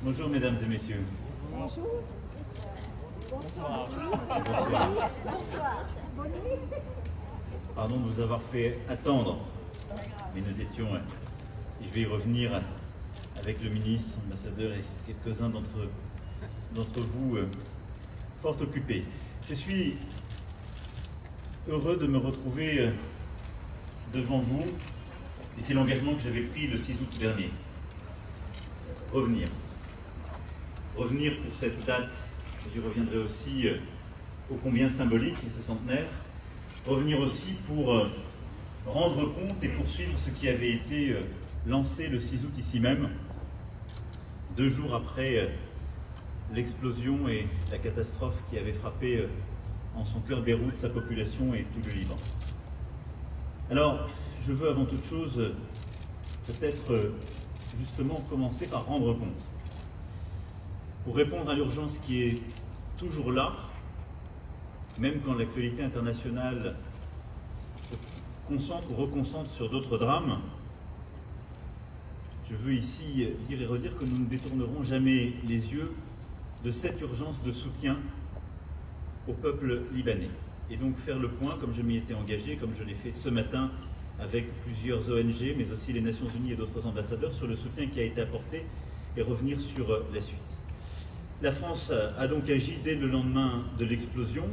Bonjour mesdames et messieurs. Bonjour. Bonsoir. Bonsoir. Bonsoir. Bonne nuit. Pardon de vous avoir fait attendre, mais nous étions, et je vais y revenir avec le ministre, l'ambassadeur et quelques-uns d'entre vous fort occupés. Je suis heureux de me retrouver devant vous, et c'est l'engagement que j'avais pris le 6 août dernier. Revenir pour cette date, j'y reviendrai aussi, ô combien symbolique, et ce centenaire. Revenir aussi pour rendre compte et poursuivre ce qui avait été lancé le 6 août ici même, 2 jours après l'explosion et la catastrophe qui avait frappé en son cœur Beyrouth, sa population et tout le Liban. Alors, je veux avant toute chose peut-être justement commencer par rendre compte. Pour répondre à l'urgence qui est toujours là, même quand l'actualité internationale se concentre ou reconcentre sur d'autres drames, je veux ici dire et redire que nous ne détournerons jamais les yeux de cette urgence de soutien au peuple libanais. Et donc faire le point, comme je m'y étais engagé, comme je l'ai fait ce matin avec plusieurs ONG, mais aussi les Nations Unies et d'autres ambassadeurs, sur le soutien qui a été apporté et revenir sur la suite. La France a donc agi dès le lendemain de l'explosion,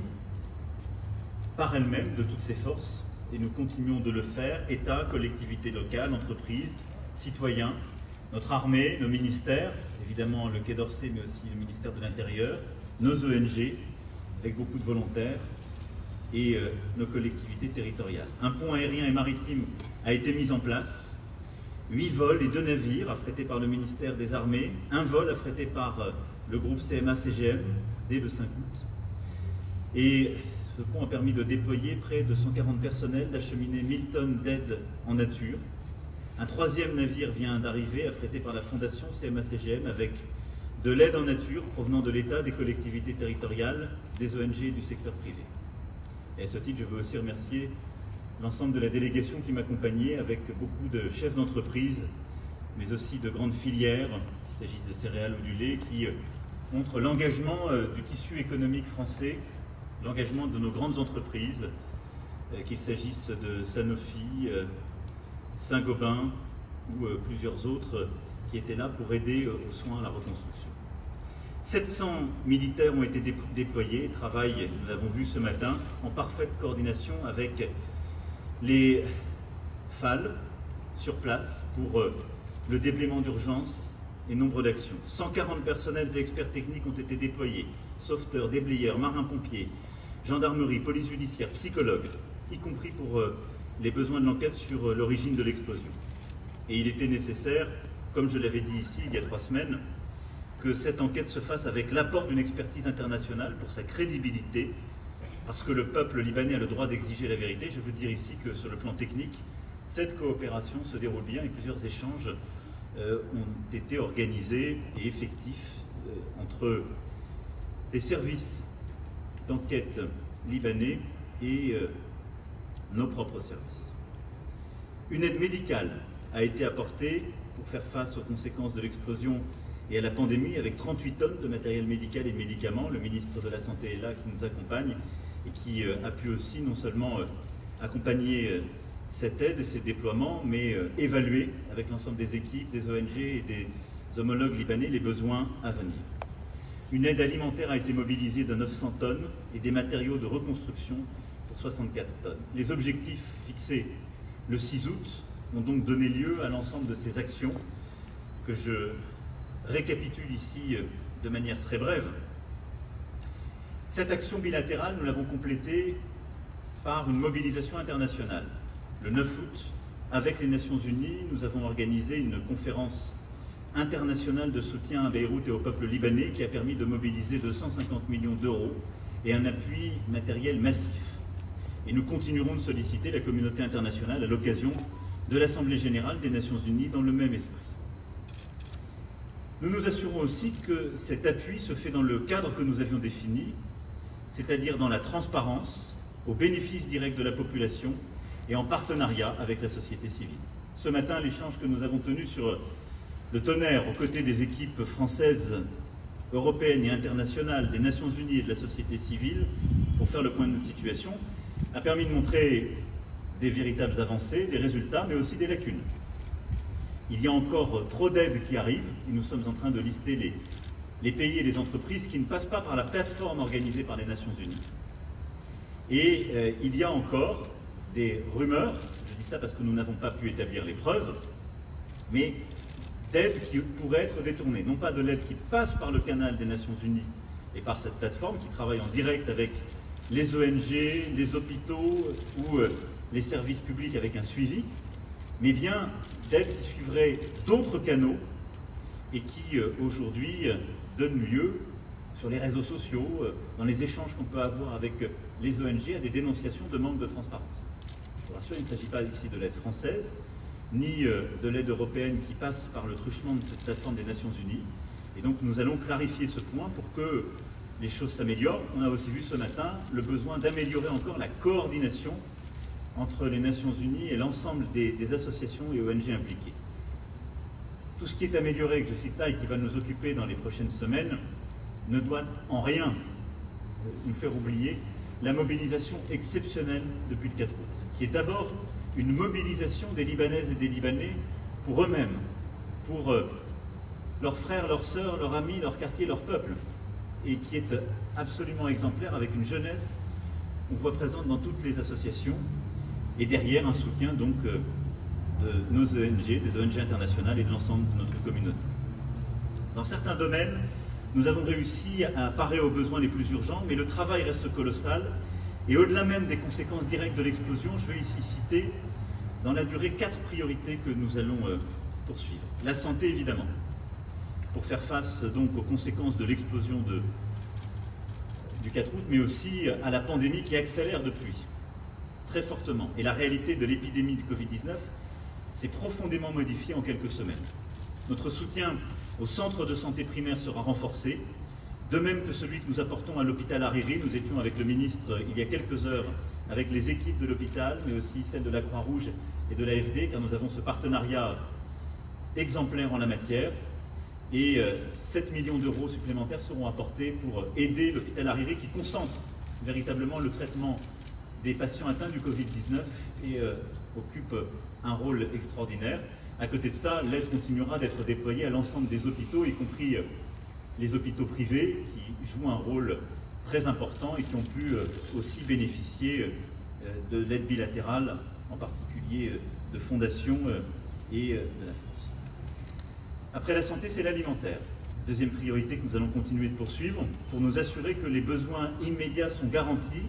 par elle-même, de toutes ses forces, et nous continuons de le faire, État, collectivités locales, entreprises, citoyens, notre armée, nos ministères, évidemment le Quai d'Orsay, mais aussi le ministère de l'Intérieur, nos ONG, avec beaucoup de volontaires, et nos collectivités territoriales. Un pont aérien et maritime a été mis en place, 8 vols et 2 navires affrétés par le ministère des Armées, un vol affrété par le groupe CMA-CGM dès le 5 août. Et ce pont a permis de déployer près de 140 personnels, d'acheminer 1000 tonnes d'aide en nature. Un 3e navire vient d'arriver, affrété par la fondation CMA-CGM, avec de l'aide en nature provenant de l'État, des collectivités territoriales, des ONG et du secteur privé. Et à ce titre, je veux aussi remercier l'ensemble de la délégation qui m'accompagnait, avec beaucoup de chefs d'entreprise, mais aussi de grandes filières, qu'il s'agisse de céréales ou du lait, qui montrent l'engagement du tissu économique français, l'engagement de nos grandes entreprises, qu'il s'agisse de Sanofi, Saint-Gobain ou plusieurs autres qui étaient là pour aider aux soins, à la reconstruction. 700 militaires ont été déployés, travaillent, nous l'avons vu ce matin, en parfaite coordination avec les FAL sur place pour le déblaiement d'urgence et nombre d'actions. 140 personnels et experts techniques ont été déployés, sauveteurs, déblayeurs, marins-pompiers, gendarmerie, police judiciaire, psychologues, y compris pour les besoins de l'enquête sur l'origine de l'explosion. Et il était nécessaire, comme je l'avais dit ici il y a 3 semaines, que cette enquête se fasse avec l'apport d'une expertise internationale pour sa crédibilité, parce que le peuple libanais a le droit d'exiger la vérité. Je veux dire ici que sur le plan technique, cette coopération se déroule bien et plusieurs échanges ont été organisés et effectifs entre les services d'enquête libanais et nos propres services. Une aide médicale a été apportée pour faire face aux conséquences de l'explosion et à la pandémie, avec 38 tonnes de matériel médical et de médicaments. Le ministre de la Santé est là, qui nous accompagne et qui a pu aussi non seulement accompagner cette aide et ces déploiements, mais évaluer avec l'ensemble des équipes, des ONG et des homologues libanais les besoins à venir. Une aide alimentaire a été mobilisée de 900 tonnes et des matériaux de reconstruction pour 64 tonnes. Les objectifs fixés le 6 août ont donc donné lieu à l'ensemble de ces actions que je récapitule ici de manière très brève. Cette action bilatérale, nous l'avons complétée par une mobilisation internationale. Le 9 août, avec les Nations Unies, nous avons organisé une conférence internationale de soutien à Beyrouth et au peuple libanais qui a permis de mobiliser 250 millions d'euros et un appui matériel massif. Et nous continuerons de solliciter la communauté internationale à l'occasion de l'Assemblée générale des Nations Unies dans le même esprit. Nous nous assurons aussi que cet appui se fait dans le cadre que nous avions défini, c'est-à-dire dans la transparence, au bénéfice direct de la population et en partenariat avec la société civile. Ce matin, l'échange que nous avons tenu sur le tonnerre aux côtés des équipes françaises, européennes et internationales, des Nations Unies et de la société civile, pour faire le point de notre situation, a permis de montrer des véritables avancées, des résultats, mais aussi des lacunes. Il y a encore trop d'aides qui arrivent, et nous sommes en train de lister les pays et les entreprises qui ne passent pas par la plateforme organisée par les Nations Unies. Et il y a encore des rumeurs, je dis ça parce que nous n'avons pas pu établir les preuves, mais d'aides qui pourraient être détournées. Non pas de l'aide qui passe par le canal des Nations Unies et par cette plateforme qui travaille en direct avec les ONG, les hôpitaux ou les services publics avec un suivi, mais bien d'aides qui suivraient d'autres canaux et qui aujourd'hui donnent lieu sur les réseaux sociaux, dans les échanges qu'on peut avoir avec les ONG, à des dénonciations de manque de transparence. Je vous rassure, il ne s'agit pas ici de l'aide française, ni de l'aide européenne qui passe par le truchement de cette plateforme des Nations Unies. Et donc nous allons clarifier ce point pour que les choses s'améliorent. On a aussi vu ce matin le besoin d'améliorer encore la coordination entre les Nations Unies et l'ensemble des associations et ONG impliquées. Tout ce qui est amélioré, que je cite là, et qui va nous occuper dans les prochaines semaines, ne doit en rien nous faire oublier la mobilisation exceptionnelle depuis le 4 août, qui est d'abord une mobilisation des Libanaises et des Libanais pour eux-mêmes, pour leurs frères, leurs sœurs, leurs amis, leur quartier, leur peuple, et qui est absolument exemplaire avec une jeunesse, on voit présente dans toutes les associations, et derrière un soutien donc de nos ONG, des ONG internationales et de l'ensemble de notre communauté. Dans certains domaines, nous avons réussi à parer aux besoins les plus urgents, mais le travail reste colossal. Et au-delà même des conséquences directes de l'explosion, je vais ici citer dans la durée 4 priorités que nous allons poursuivre. La santé, évidemment, pour faire face donc aux conséquences de l'explosion du 4 août, mais aussi à la pandémie qui accélère depuis, très fortement. Et la réalité de l'épidémie du Covid-19 s'est profondément modifiée en quelques semaines. Notre soutien au centre de santé primaire sera renforcé, de même que celui que nous apportons à l'hôpital Hariri. Nous étions avec le ministre il y a quelques heures avec les équipes de l'hôpital, mais aussi celles de la Croix-Rouge et de l'AFD, car nous avons ce partenariat exemplaire en la matière. Et 7 millions d'euros supplémentaires seront apportés pour aider l'hôpital Hariri qui concentre véritablement le traitement des patients atteints du Covid-19 et occupe un rôle extraordinaire. À côté de ça, l'aide continuera d'être déployée à l'ensemble des hôpitaux, y compris les hôpitaux privés qui jouent un rôle très important et qui ont pu aussi bénéficier de l'aide bilatérale, en particulier de fondations et de la France. Après la santé, c'est l'alimentaire. Deuxième priorité que nous allons continuer de poursuivre pour nous assurer que les besoins immédiats sont garantis,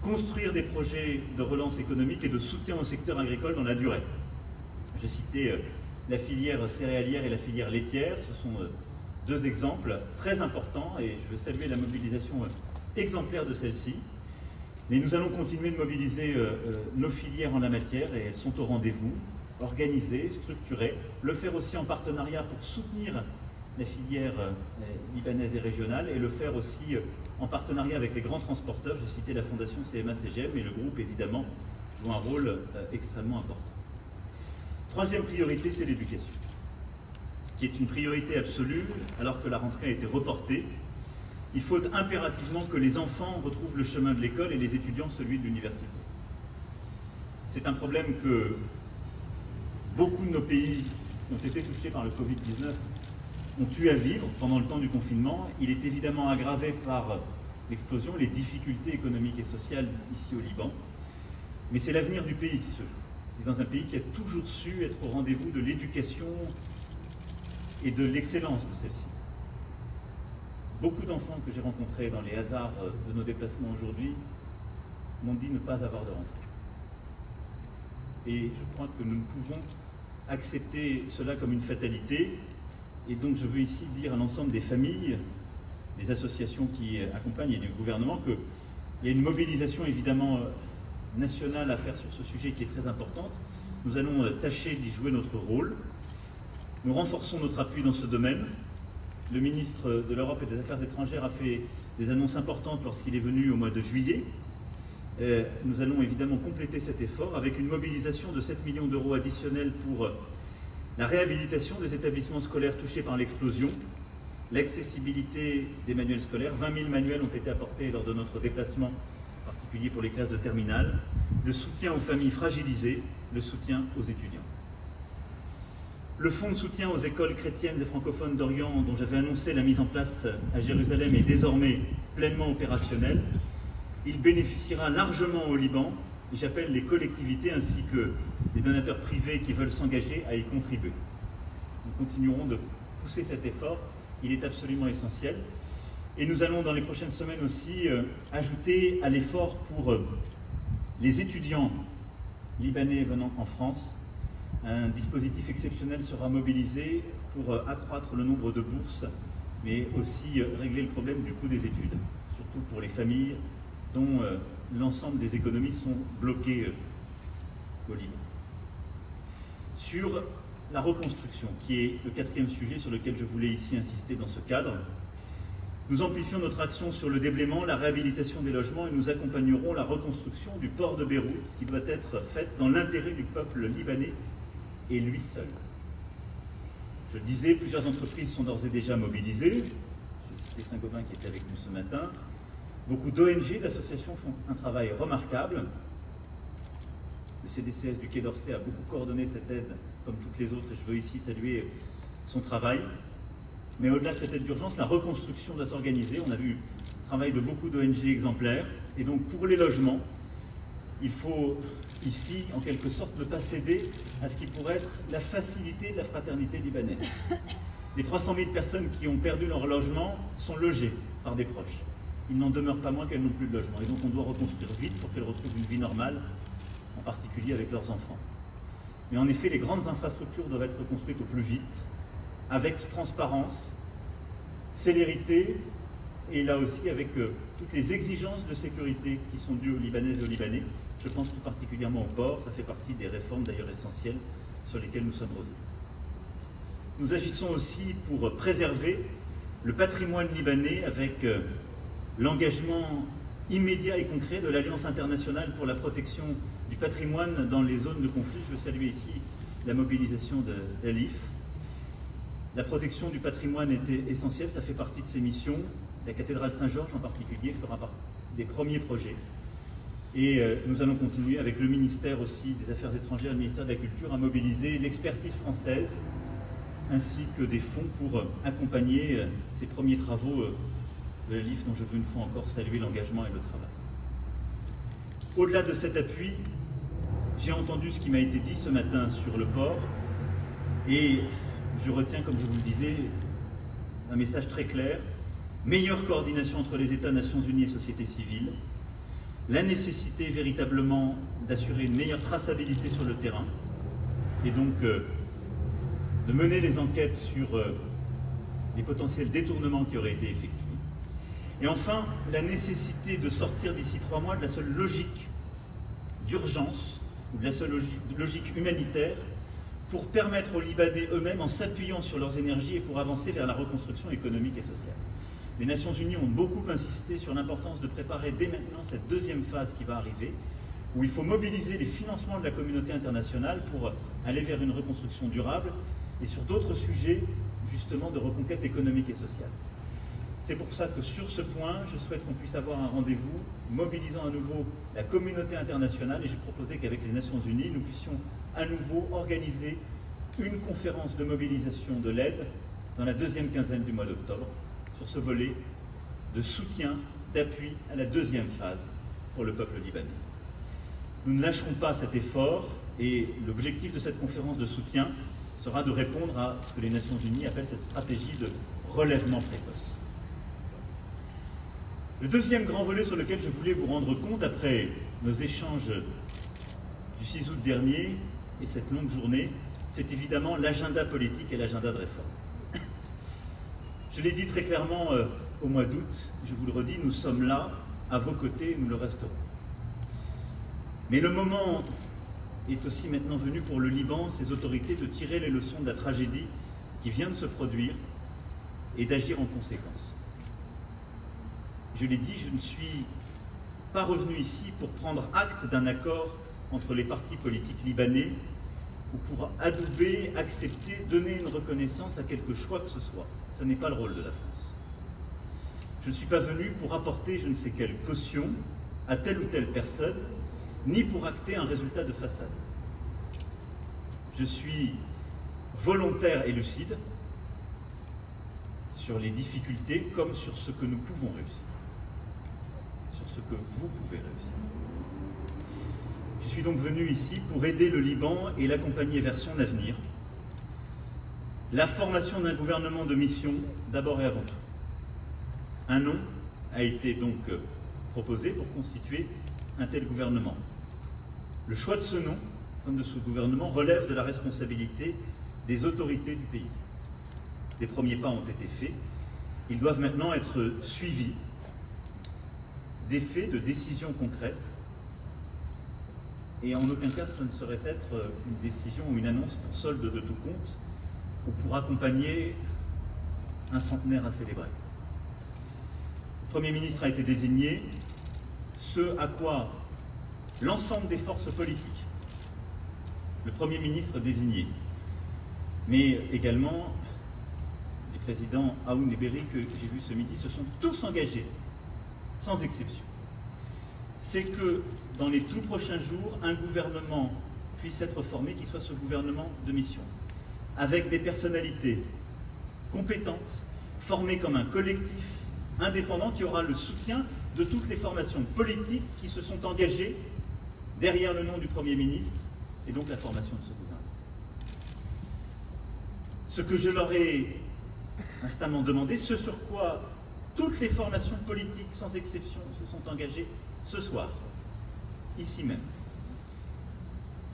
construire des projets de relance économique et de soutien au secteur agricole dans la durée. Je citais la filière céréalière et la filière laitière. Ce sont deux exemples très importants et je veux saluer la mobilisation exemplaire de celle-ci. Mais nous allons continuer de mobiliser nos filières en la matière et elles sont au rendez-vous, organisées, structurées, le faire aussi en partenariat pour soutenir la filière libanaise et régionale et le faire aussi en partenariat avec les grands transporteurs. Je citais la fondation CMA-CGM et le groupe évidemment joue un rôle extrêmement important. Troisième priorité, c'est l'éducation, qui est une priorité absolue alors que la rentrée a été reportée. Il faut impérativement que les enfants retrouvent le chemin de l'école et les étudiants celui de l'université. C'est un problème que beaucoup de nos pays qui ont été touchés par le Covid-19 ont eu à vivre pendant le temps du confinement. Il est évidemment aggravé par l'explosion, les difficultés économiques et sociales ici au Liban. Mais c'est l'avenir du pays qui se joue. Et dans un pays qui a toujours su être au rendez-vous de l'éducation et de l'excellence de celle-ci. Beaucoup d'enfants que j'ai rencontrés dans les hasards de nos déplacements aujourd'hui m'ont dit ne pas avoir de rentrée. Et je crois que nous ne pouvons accepter cela comme une fatalité. Et donc je veux ici dire à l'ensemble des familles, des associations qui accompagnent et du gouvernement qu'il y a une mobilisation évidemment nationale à faire sur ce sujet qui est très importante. Nous allons tâcher d'y jouer notre rôle. Nous renforçons notre appui dans ce domaine. Le ministre de l'Europe et des Affaires étrangères a fait des annonces importantes lorsqu'il est venu au mois de juillet. Nous allons évidemment compléter cet effort avec une mobilisation de 7 millions d'euros additionnels pour la réhabilitation des établissements scolaires touchés par l'explosion, l'accessibilité des manuels scolaires. 20 000 manuels ont été apportés lors de notre déplacement, en particulier pour les classes de terminale, le soutien aux familles fragilisées, le soutien aux étudiants. Le fonds de soutien aux écoles chrétiennes et francophones d'Orient, dont j'avais annoncé la mise en place à Jérusalem, est désormais pleinement opérationnel. Il bénéficiera largement au Liban et j'appelle les collectivités ainsi que les donateurs privés qui veulent s'engager à y contribuer. Nous continuerons de pousser cet effort, il est absolument essentiel. Et nous allons dans les prochaines semaines aussi ajouter à l'effort pour les étudiants libanais venant en France. Un dispositif exceptionnel sera mobilisé pour accroître le nombre de bourses, mais aussi régler le problème du coût des études, surtout pour les familles dont l'ensemble des économies sont bloquées au Liban. Sur la reconstruction, qui est le quatrième sujet sur lequel je voulais ici insister dans ce cadre, nous amplifions notre action sur le déblaiement, la réhabilitation des logements et nous accompagnerons la reconstruction du port de Beyrouth, ce qui doit être fait dans l'intérêt du peuple libanais et lui seul. Je le disais, plusieurs entreprises sont d'ores et déjà mobilisées. Je citais Saint-Gobain qui était avec nous ce matin. Beaucoup d'ONG, d'associations font un travail remarquable. Le CDCS du Quai d'Orsay a beaucoup coordonné cette aide, comme toutes les autres, et je veux ici saluer son travail. Mais au-delà de cette aide d'urgence, la reconstruction doit s'organiser. On a vu le travail de beaucoup d'ONG exemplaires. Et donc pour les logements, il faut ici, en quelque sorte, ne pas céder à ce qui pourrait être la facilité de la fraternité libanaise. Les 300 000 personnes qui ont perdu leur logement sont logées par des proches. Il n'en demeure pas moins qu'elles n'ont plus de logement. Et donc on doit reconstruire vite pour qu'elles retrouvent une vie normale, en particulier avec leurs enfants. Mais en effet, les grandes infrastructures doivent être reconstruites au plus vite, avec transparence, célérité, et là aussi avec toutes les exigences de sécurité qui sont dues aux Libanaises et aux Libanais. Je pense tout particulièrement au port, ça fait partie des réformes d'ailleurs essentielles sur lesquelles nous sommes revenus. Nous agissons aussi pour préserver le patrimoine libanais avec l'engagement immédiat et concret de l'Alliance internationale pour la protection du patrimoine dans les zones de conflit. Je veux saluer ici la mobilisation de l'ALIF. La protection du patrimoine était essentielle, ça fait partie de ses missions. La cathédrale Saint-Georges en particulier fera partie des premiers projets. Et nous allons continuer avec le ministère aussi des Affaires étrangères et le ministère de la Culture à mobiliser l'expertise française ainsi que des fonds pour accompagner ces premiers travaux de l'ALIF dont je veux une fois encore saluer l'engagement et le travail. Au-delà de cet appui, j'ai entendu ce qui m'a été dit ce matin sur le port et je retiens, comme je vous le disais, un message très clair: meilleure coordination entre les États, Nations Unies et société civile, la nécessité véritablement d'assurer une meilleure traçabilité sur le terrain et donc de mener les enquêtes sur les potentiels détournements qui auraient été effectués. Et enfin, la nécessité de sortir d'ici 3 mois de la seule logique d'urgence ou de la seule logique humanitaire pour permettre aux Libanais eux-mêmes, en s'appuyant sur leurs énergies et pour avancer vers la reconstruction économique et sociale. Les Nations Unies ont beaucoup insisté sur l'importance de préparer dès maintenant cette deuxième phase qui va arriver, où il faut mobiliser les financements de la communauté internationale pour aller vers une reconstruction durable et sur d'autres sujets, justement, de reconquête économique et sociale. C'est pour ça que sur ce point, je souhaite qu'on puisse avoir un rendez-vous mobilisant à nouveau la communauté internationale et j'ai proposé qu'avec les Nations Unies, nous puissions à nouveau organiser une conférence de mobilisation de l'aide dans la deuxième quinzaine du mois d'octobre sur ce volet de soutien, d'appui à la deuxième phase pour le peuple libanais. Nous ne lâcherons pas cet effort et l'objectif de cette conférence de soutien sera de répondre à ce que les Nations Unies appellent cette stratégie de relèvement précoce. Le deuxième grand volet sur lequel je voulais vous rendre compte après nos échanges du 6 août dernier et cette longue journée, c'est évidemment l'agenda politique et l'agenda de réforme. Je l'ai dit très clairement au mois d'août, je vous le redis, nous sommes là, à vos côtés, et nous le resterons. Mais le moment est aussi maintenant venu pour le Liban, ses autorités, de tirer les leçons de la tragédie qui vient de se produire et d'agir en conséquence. je l'ai dit, je ne suis pas revenu ici pour prendre acte d'un accord entre les partis politiques libanais ou pour adouber, accepter, donner une reconnaissance à quelque choix que ce soit. Ce n'est pas le rôle de la France. Je ne suis pas venu pour apporter je ne sais quelle caution à telle ou telle personne, ni pour acter un résultat de façade. Je suis volontaire et lucide sur les difficultés comme sur ce que nous pouvons réussir, sur ce que vous pouvez réussir. Je suis donc venu ici pour aider le Liban et l'accompagner vers son avenir. La formation d'un gouvernement de mission, d'abord et avant tout. Un nom a été donc proposé pour constituer un tel gouvernement. Le choix de ce nom, comme de ce gouvernement, relève de la responsabilité des autorités du pays. Des premiers pas ont été faits. Ils doivent maintenant être suivis d'effets, de décisions concrètes. Et en aucun cas, ce ne saurait être une décision ou une annonce pour solde de tout compte ou pour accompagner un centenaire à célébrer. Le Premier ministre a été désigné, ce à quoi l'ensemble des forces politiques, le Premier ministre désigné, mais également les présidents Aoun et Berry que j'ai vus ce midi, se sont tous engagés, sans exception. C'est que dans les tout prochains jours, un gouvernement puisse être formé, qui soit ce gouvernement de mission, avec des personnalités compétentes, formées comme un collectif indépendant qui aura le soutien de toutes les formations politiques qui se sont engagées derrière le nom du Premier ministre et donc la formation de ce gouvernement. Ce que je leur ai instamment demandé, ce sur quoi toutes les formations politiques, sans exception, se sont engagées ce soir, ici même,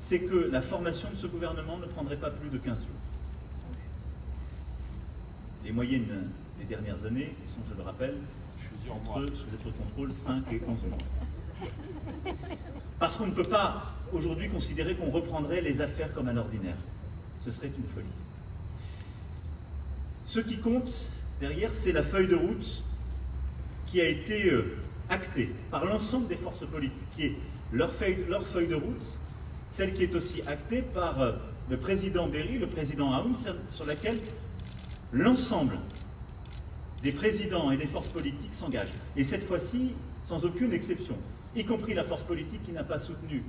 c'est que la formation de ce gouvernement ne prendrait pas plus de 15 jours. Les moyennes des dernières années sont, je le rappelle, sous votre contrôle, 5 et 11 mois. Parce qu'on ne peut pas aujourd'hui considérer qu'on reprendrait les affaires comme à l'ordinaire. Ce serait une folie. Ce qui compte derrière, c'est la feuille de route qui a été actée par l'ensemble des forces politiques, qui est leur feuille de route, celle qui est aussi actée par le président Berry, le président Aoun, sur laquelle l'ensemble des présidents et des forces politiques s'engagent. Et cette fois-ci, sans aucune exception, y compris la force politique qui n'a pas soutenu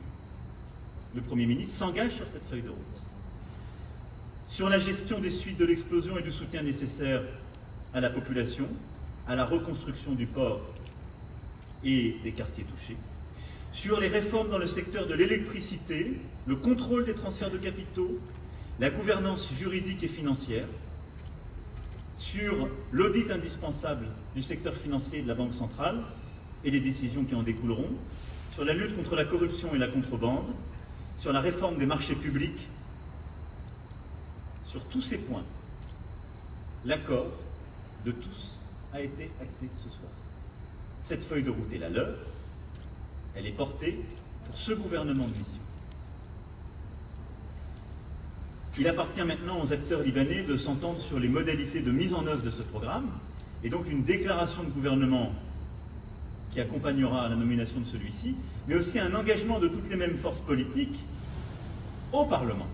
le Premier ministre, s'engage sur cette feuille de route. Sur la gestion des suites de l'explosion et du soutien nécessaire à la population, à la reconstruction du port et des quartiers touchés, sur les réformes dans le secteur de l'électricité, le contrôle des transferts de capitaux, la gouvernance juridique et financière, sur l'audit indispensable du secteur financier et de la Banque centrale et les décisions qui en découleront, sur la lutte contre la corruption et la contrebande, sur la réforme des marchés publics. Sur tous ces points, l'accord de tous a été acté ce soir. Cette feuille de route est la leur, elle est portée pour ce gouvernement de mission. Il appartient maintenant aux acteurs libanais de s'entendre sur les modalités de mise en œuvre de ce programme, et donc une déclaration de gouvernement qui accompagnera la nomination de celui-ci, mais aussi un engagement de toutes les mêmes forces politiques au Parlement,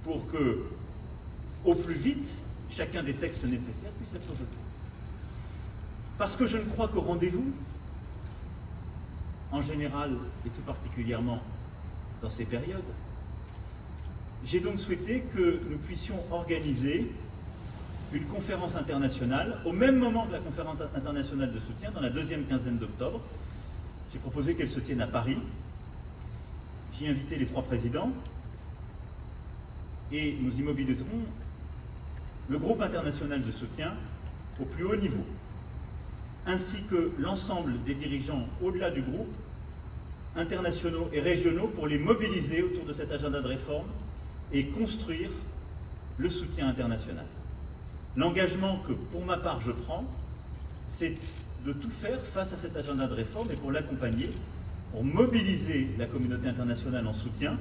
pour que, au plus vite, chacun des textes nécessaires puisse être voté. Parce que je ne crois qu'au rendez-vous, en général et tout particulièrement dans ces périodes, j'ai donc souhaité que nous puissions organiser une conférence internationale au même moment que la conférence internationale de soutien, dans la deuxième quinzaine d'octobre. J'ai proposé qu'elle se tienne à Paris. J'y ai invité les 3 présidents et nous y mobiliserons le groupe international de soutien au plus haut niveau, ainsi que l'ensemble des dirigeants au-delà du groupe, internationaux et régionaux, pour les mobiliser autour de cet agenda de réforme et construire le soutien international. L'engagement que, pour ma part, je prends, c'est de tout faire face à cet agenda de réforme et pour l'accompagner, pour mobiliser la communauté internationale en soutien,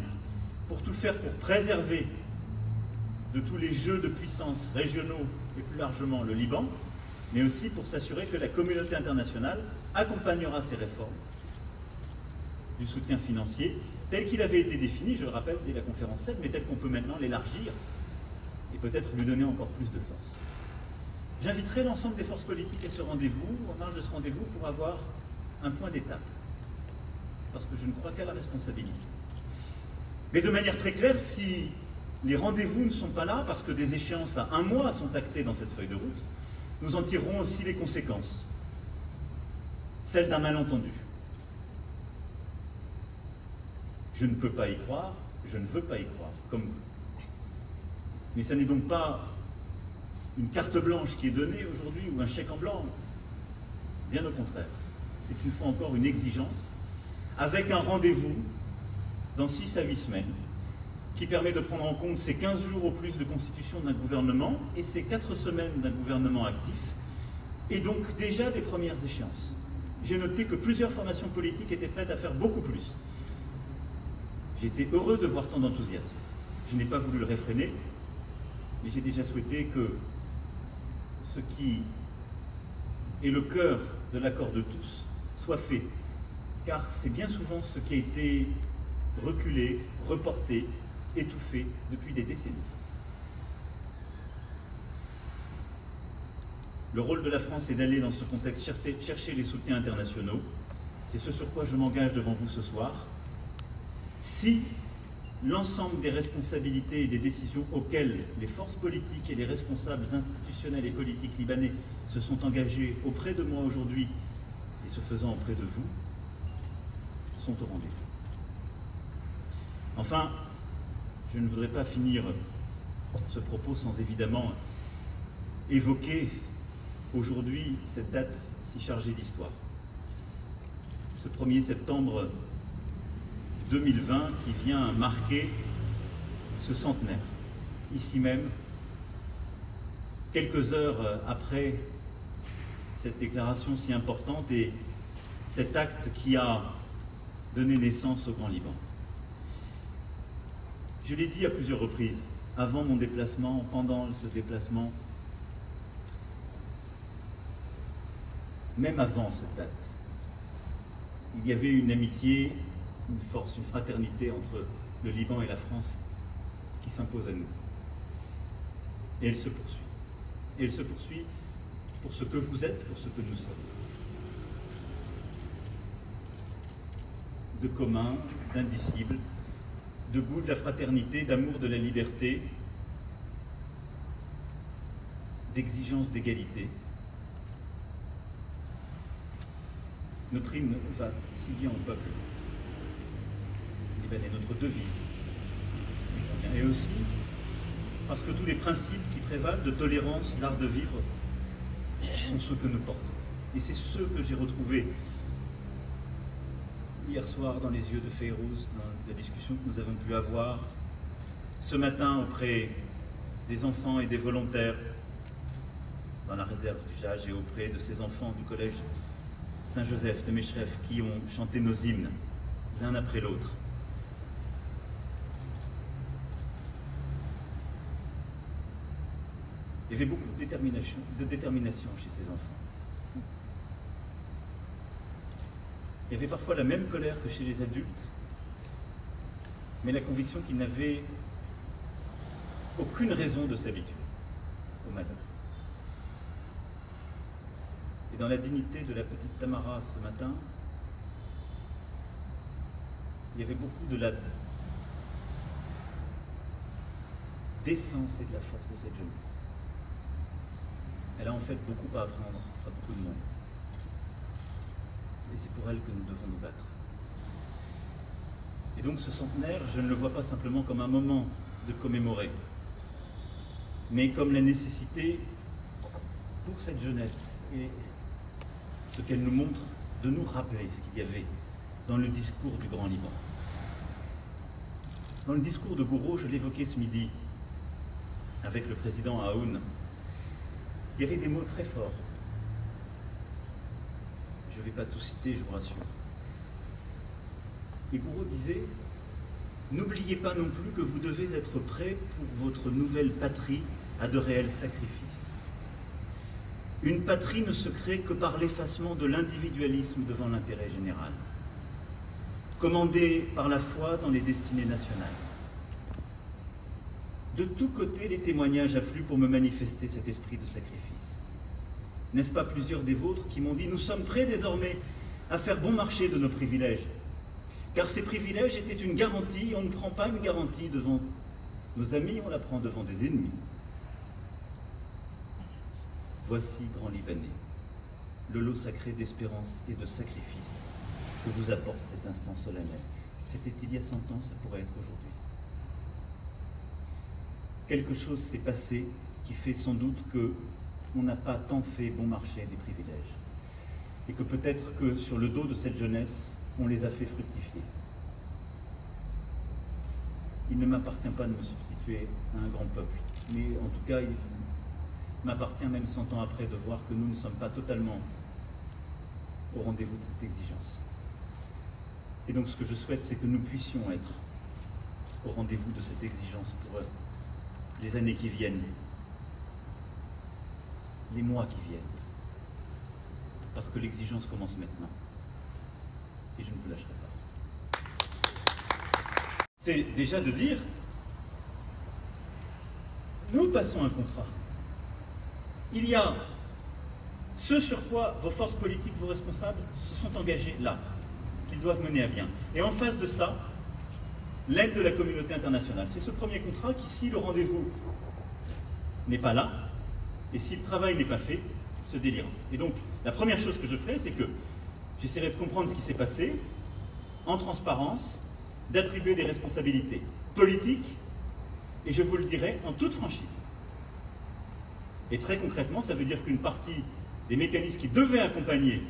pour tout faire pour préserver de tous les jeux de puissance régionaux et plus largement le Liban, mais aussi pour s'assurer que la communauté internationale accompagnera ces réformes du soutien financier tel qu'il avait été défini, je le rappelle, dès la conférence 7, mais tel qu'on peut maintenant l'élargir et peut-être lui donner encore plus de force. J'inviterai l'ensemble des forces politiques à ce rendez-vous, en marge de ce rendez-vous, pour avoir un point d'étape, parce que je ne crois qu'à la responsabilité. Mais de manière très claire, si les rendez-vous ne sont pas là, parce que des échéances à 1 mois sont actées dans cette feuille de route, nous en tirerons aussi les conséquences, celles d'un malentendu. Je ne peux pas y croire, je ne veux pas y croire, comme vous. Mais ce n'est donc pas une carte blanche qui est donnée aujourd'hui ou un chèque en blanc. Bien au contraire. C'est une fois encore une exigence, avec un rendez-vous dans 6 à 8 semaines, qui permet de prendre en compte ces 15 jours au plus de constitution d'un gouvernement et ces 4 semaines d'un gouvernement actif, et donc déjà des premières échéances. J'ai noté que plusieurs formations politiques étaient prêtes à faire beaucoup plus. J'ai été heureux de voir tant d'enthousiasme. Je n'ai pas voulu le réfréner, mais j'ai déjà souhaité que ce qui est le cœur de l'accord de tous soit fait, car c'est bien souvent ce qui a été reculé, reporté, étouffé depuis des décennies. Le rôle de la France est d'aller dans ce contexte chercher les soutiens internationaux. C'est ce sur quoi je m'engage devant vous ce soir. Si l'ensemble des responsabilités et des décisions auxquelles les forces politiques et les responsables institutionnels et politiques libanais se sont engagés auprès de moi aujourd'hui et ce faisant auprès de vous, sont au rendez-vous. Enfin, je ne voudrais pas finir ce propos sans évidemment évoquer aujourd'hui cette date si chargée d'histoire. Ce 1er septembre 2020 qui vient marquer ce centenaire, ici même, quelques heures après cette déclaration si importante et cet acte qui a donné naissance au Grand Liban. Je l'ai dit à plusieurs reprises, avant mon déplacement, pendant ce déplacement, même avant cette date, il y avait une amitié, une force, une fraternité entre le Liban et la France qui s'impose à nous. Et elle se poursuit. Et elle se poursuit pour ce que vous êtes, pour ce que nous sommes. De commun, d'indicible, de goût de la fraternité, d'amour de la liberté, d'exigence d'égalité. Notre hymne va si bien au peuple libanais, notre devise. Et aussi parce que tous les principes qui prévalent de tolérance, d'art de vivre, sont ceux que nous portons. Et c'est ceux que j'ai retrouvés hier soir dans les yeux de Fayrouz, dans la discussion que nous avons pu avoir, ce matin auprès des enfants et des volontaires dans la réserve du Jage et auprès de ces enfants du collège Saint-Joseph de Meshref qui ont chanté nos hymnes l'un après l'autre. Il y avait beaucoup de détermination chez ces enfants. Il y avait parfois la même colère que chez les adultes, mais la conviction qu'ils n'avaient aucune raison de s'habituer au malheur. Et dans la dignité de la petite Tamara ce matin, il y avait beaucoup de la décence et de la force de cette jeunesse. Elle a en fait beaucoup à apprendre à beaucoup de monde. Et c'est pour elle que nous devons nous battre. Et donc ce centenaire, je ne le vois pas simplement comme un moment de commémorer, mais comme la nécessité pour cette jeunesse et ce qu'elle nous montre, de nous rappeler ce qu'il y avait dans le discours du Grand Liban. Dans le discours de Gouraud, je l'évoquais ce midi avec le président Aoun, il y avait des mots très forts. Je ne vais pas tout citer, je vous rassure. Et Gouraud disait « N'oubliez pas non plus que vous devez être prêts pour votre nouvelle patrie à de réels sacrifices. Une patrie ne se crée que par l'effacement de l'individualisme devant l'intérêt général, commandé par la foi dans les destinées nationales. De tous côtés, les témoignages affluent pour me manifester cet esprit de sacrifice. N'est-ce pas plusieurs des vôtres qui m'ont dit « Nous sommes prêts désormais à faire bon marché de nos privilèges, car ces privilèges étaient une garantie, on ne prend pas une garantie devant nos amis, on la prend devant des ennemis. » Voici, grand Libanais, le lot sacré d'espérance et de sacrifice que vous apporte cet instant solennel. C'était il y a 100 ans, ça pourrait être aujourd'hui. Quelque chose s'est passé qui fait sans doute qu'on n'a pas tant fait bon marché des privilèges. Et que peut-être que sur le dos de cette jeunesse, on les a fait fructifier. Il ne m'appartient pas de me substituer à un grand peuple, mais en tout cas, il m'appartient même 100 ans après de voir que nous ne sommes pas totalement au rendez-vous de cette exigence. Et donc ce que je souhaite, c'est que nous puissions être au rendez-vous de cette exigence pour les années qui viennent, les mois qui viennent, parce que l'exigence commence maintenant, et je ne vous lâcherai pas. C'est déjà de dire, nous passons un contrat. Il y a ce sur quoi vos forces politiques, vos responsables se sont engagés là, qu'ils doivent mener à bien. Et en face de ça, l'aide de la communauté internationale. C'est ce premier contrat qui, si le rendez-vous n'est pas là, et si le travail n'est pas fait, se délire. Et donc, la première chose que je ferai, c'est que j'essaierai de comprendre ce qui s'est passé, en transparence, d'attribuer des responsabilités politiques, et je vous le dirai en toute franchise. Et très concrètement, ça veut dire qu'une partie des mécanismes qui devaient accompagner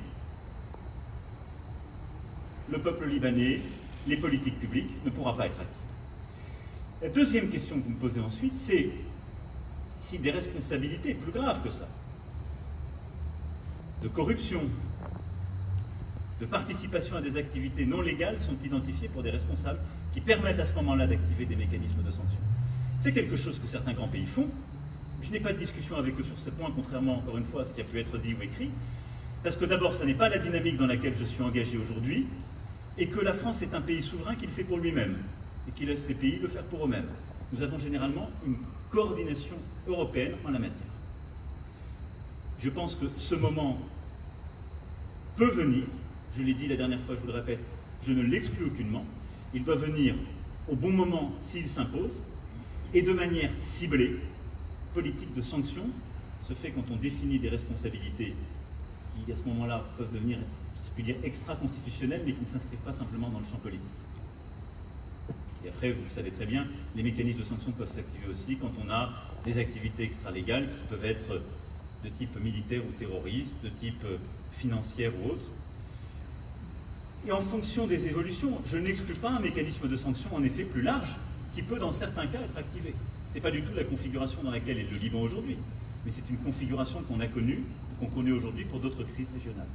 le peuple libanais, les politiques publiques, ne pourra pas être active. La deuxième question que vous me posez ensuite, c'est si des responsabilités plus graves que ça, de corruption, de participation à des activités non légales sont identifiées pour des responsables qui permettent à ce moment-là d'activer des mécanismes de sanction. C'est quelque chose que certains grands pays font. Je n'ai pas de discussion avec eux sur ce point, contrairement encore une fois à ce qui a pu être dit ou écrit, parce que d'abord, ça n'est pas la dynamique dans laquelle je suis engagé aujourd'hui, et que la France est un pays souverain qui le fait pour lui-même, et qui laisse les pays le faire pour eux-mêmes. Nous avons généralement une coordination européenne en la matière. Je pense que ce moment peut venir, je l'ai dit la dernière fois, je vous le répète, je ne l'exclus aucunement, il doit venir au bon moment s'il s'impose, et de manière ciblée. Politique de sanction se fait quand on définit des responsabilités qui, à ce moment-là, peuvent devenir, je puis dire, extra-constitutionnelles, mais qui ne s'inscrivent pas simplement dans le champ politique. Et après, vous le savez très bien, les mécanismes de sanction peuvent s'activer aussi quand on a des activités extra-légales qui peuvent être de type militaire ou terroriste, de type financière ou autre. Et en fonction des évolutions, je n'exclus pas un mécanisme de sanction en effet plus large, qui peut dans certains cas être activé. Ce n'est pas du tout la configuration dans laquelle est le Liban aujourd'hui, mais c'est une configuration qu'on a connue, qu'on connaît aujourd'hui pour d'autres crises régionales.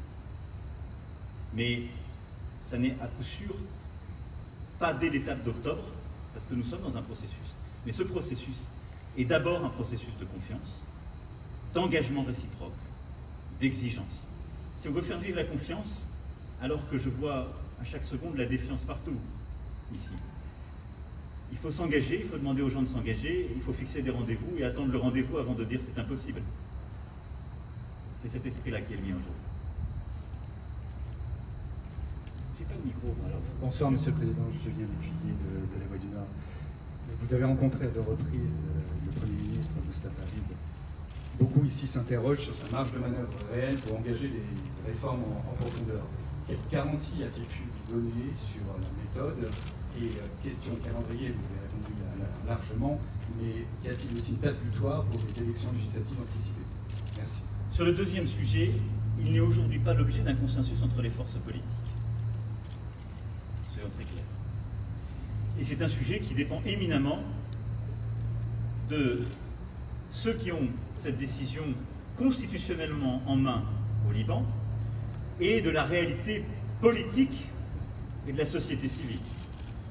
Mais ça n'est à coup sûr pas dès l'étape d'octobre, parce que nous sommes dans un processus. Mais ce processus est d'abord un processus de confiance, d'engagement réciproque, d'exigence. Si on veut faire vivre la confiance, alors que je vois à chaque seconde la défiance partout, ici, il faut s'engager, il faut demander aux gens de s'engager, il faut fixer des rendez-vous et attendre le rendez-vous avant de dire c'est impossible. C'est cet esprit-là qui est le mien aujourd'hui. J'ai pas de micro, alors. Bonsoir Monsieur le Président, Julien Lécuyer de La Voix du Nord. Vous avez rencontré à 2 reprises le Premier ministre Moustapha Habib. Beaucoup ici s'interrogent sur sa marge de manœuvre réelle pour engager des réformes en profondeur. Quelle garantie a-t-il pu vous donner sur la méthode? Et question calendrier, vous avez répondu largement, mais y a-t-il aussi une date butoir pour les élections législatives anticipées? Merci. Sur le deuxième sujet, il n'est aujourd'hui pas l'objet d'un consensus entre les forces politiques. Soyons très clairs. Et c'est un sujet qui dépend éminemment de ceux qui ont cette décision constitutionnellement en main au Liban et de la réalité politique et de la société civile.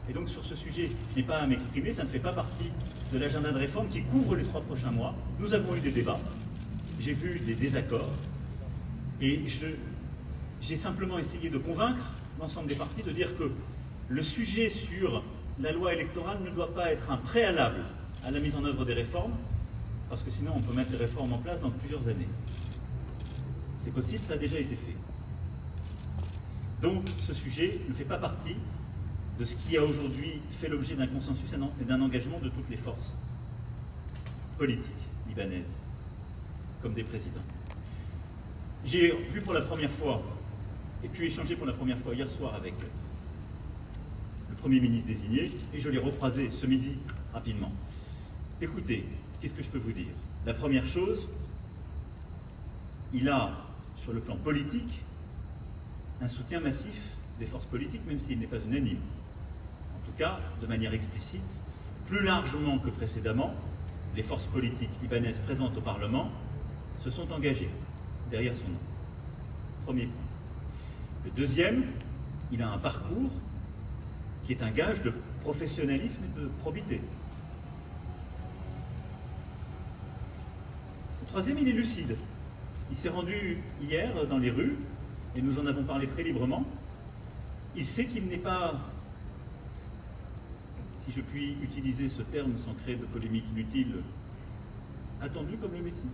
Et donc sur ce sujet, je n'ai pas à m'exprimer, ça ne fait pas partie de l'agenda de réforme qui couvre les 3 prochains mois. Nous avons eu des débats, j'ai vu des désaccords et j'ai simplement essayé de convaincre l'ensemble des partis de dire que le sujet sur la loi électorale ne doit pas être un préalable à la mise en œuvre des réformes, parce que sinon on peut mettre les réformes en place dans plusieurs années. C'est possible, ça a déjà été fait. Donc ce sujet ne fait pas partie de ce qui a aujourd'hui fait l'objet d'un consensus et d'un engagement de toutes les forces politiques libanaises, comme des présidents. J'ai vu pour la première fois, et puis échangé pour la première fois hier soir avec le Premier ministre désigné, et je l'ai recroisé ce midi rapidement. Écoutez, qu'est-ce que je peux vous dire? La première chose, il a, sur le plan politique, un soutien massif des forces politiques, même s'il n'est pas unanime. En tout cas, de manière explicite, plus largement que précédemment, les forces politiques libanaises présentes au Parlement se sont engagées derrière son nom. Premier point. Le deuxième, il a un parcours qui est un gage de professionnalisme et de probité. Le troisième, il est lucide. Il s'est rendu hier dans les rues, et nous en avons parlé très librement. Il sait qu'il n'est pas, si je puis utiliser ce terme sans créer de polémique inutile, attendu comme le Messie.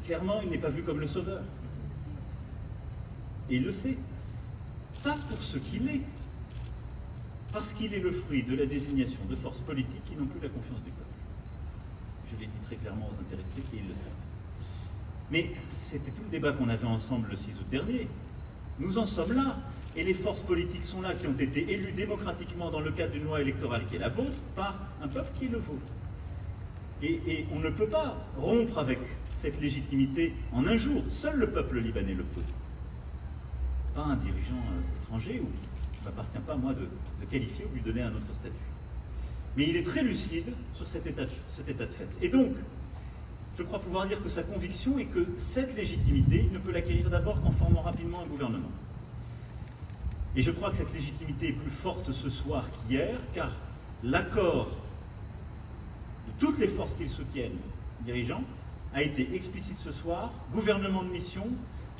Clairement, il n'est pas vu comme le sauveur. Et il le sait. Pas pour ce qu'il est, parce qu'il est le fruit de la désignation de forces politiques qui n'ont plus la confiance du peuple. Je l'ai dit très clairement aux intéressés et ils le savent. Mais c'était tout le débat qu'on avait ensemble le 6 août dernier. Nous en sommes là. Et les forces politiques sont là, qui ont été élues démocratiquement dans le cadre d'une loi électorale qui est la vôtre, par un peuple qui est le vôtre. Et on ne peut pas rompre avec cette légitimité en un jour. Seul le peuple libanais le peut. Pas un dirigeant étranger, où il ne m'appartient pas, moi, de qualifier ou de lui donner un autre statut. Mais il est très lucide sur cet état de fait. Et donc, je crois pouvoir dire que sa conviction est que cette légitimité, il ne peut l'acquérir d'abord qu'en formant rapidement un gouvernement. Et je crois que cette légitimité est plus forte ce soir qu'hier, car l'accord de toutes les forces qui le soutiennent, dirigeants, a été explicite ce soir, gouvernement de mission,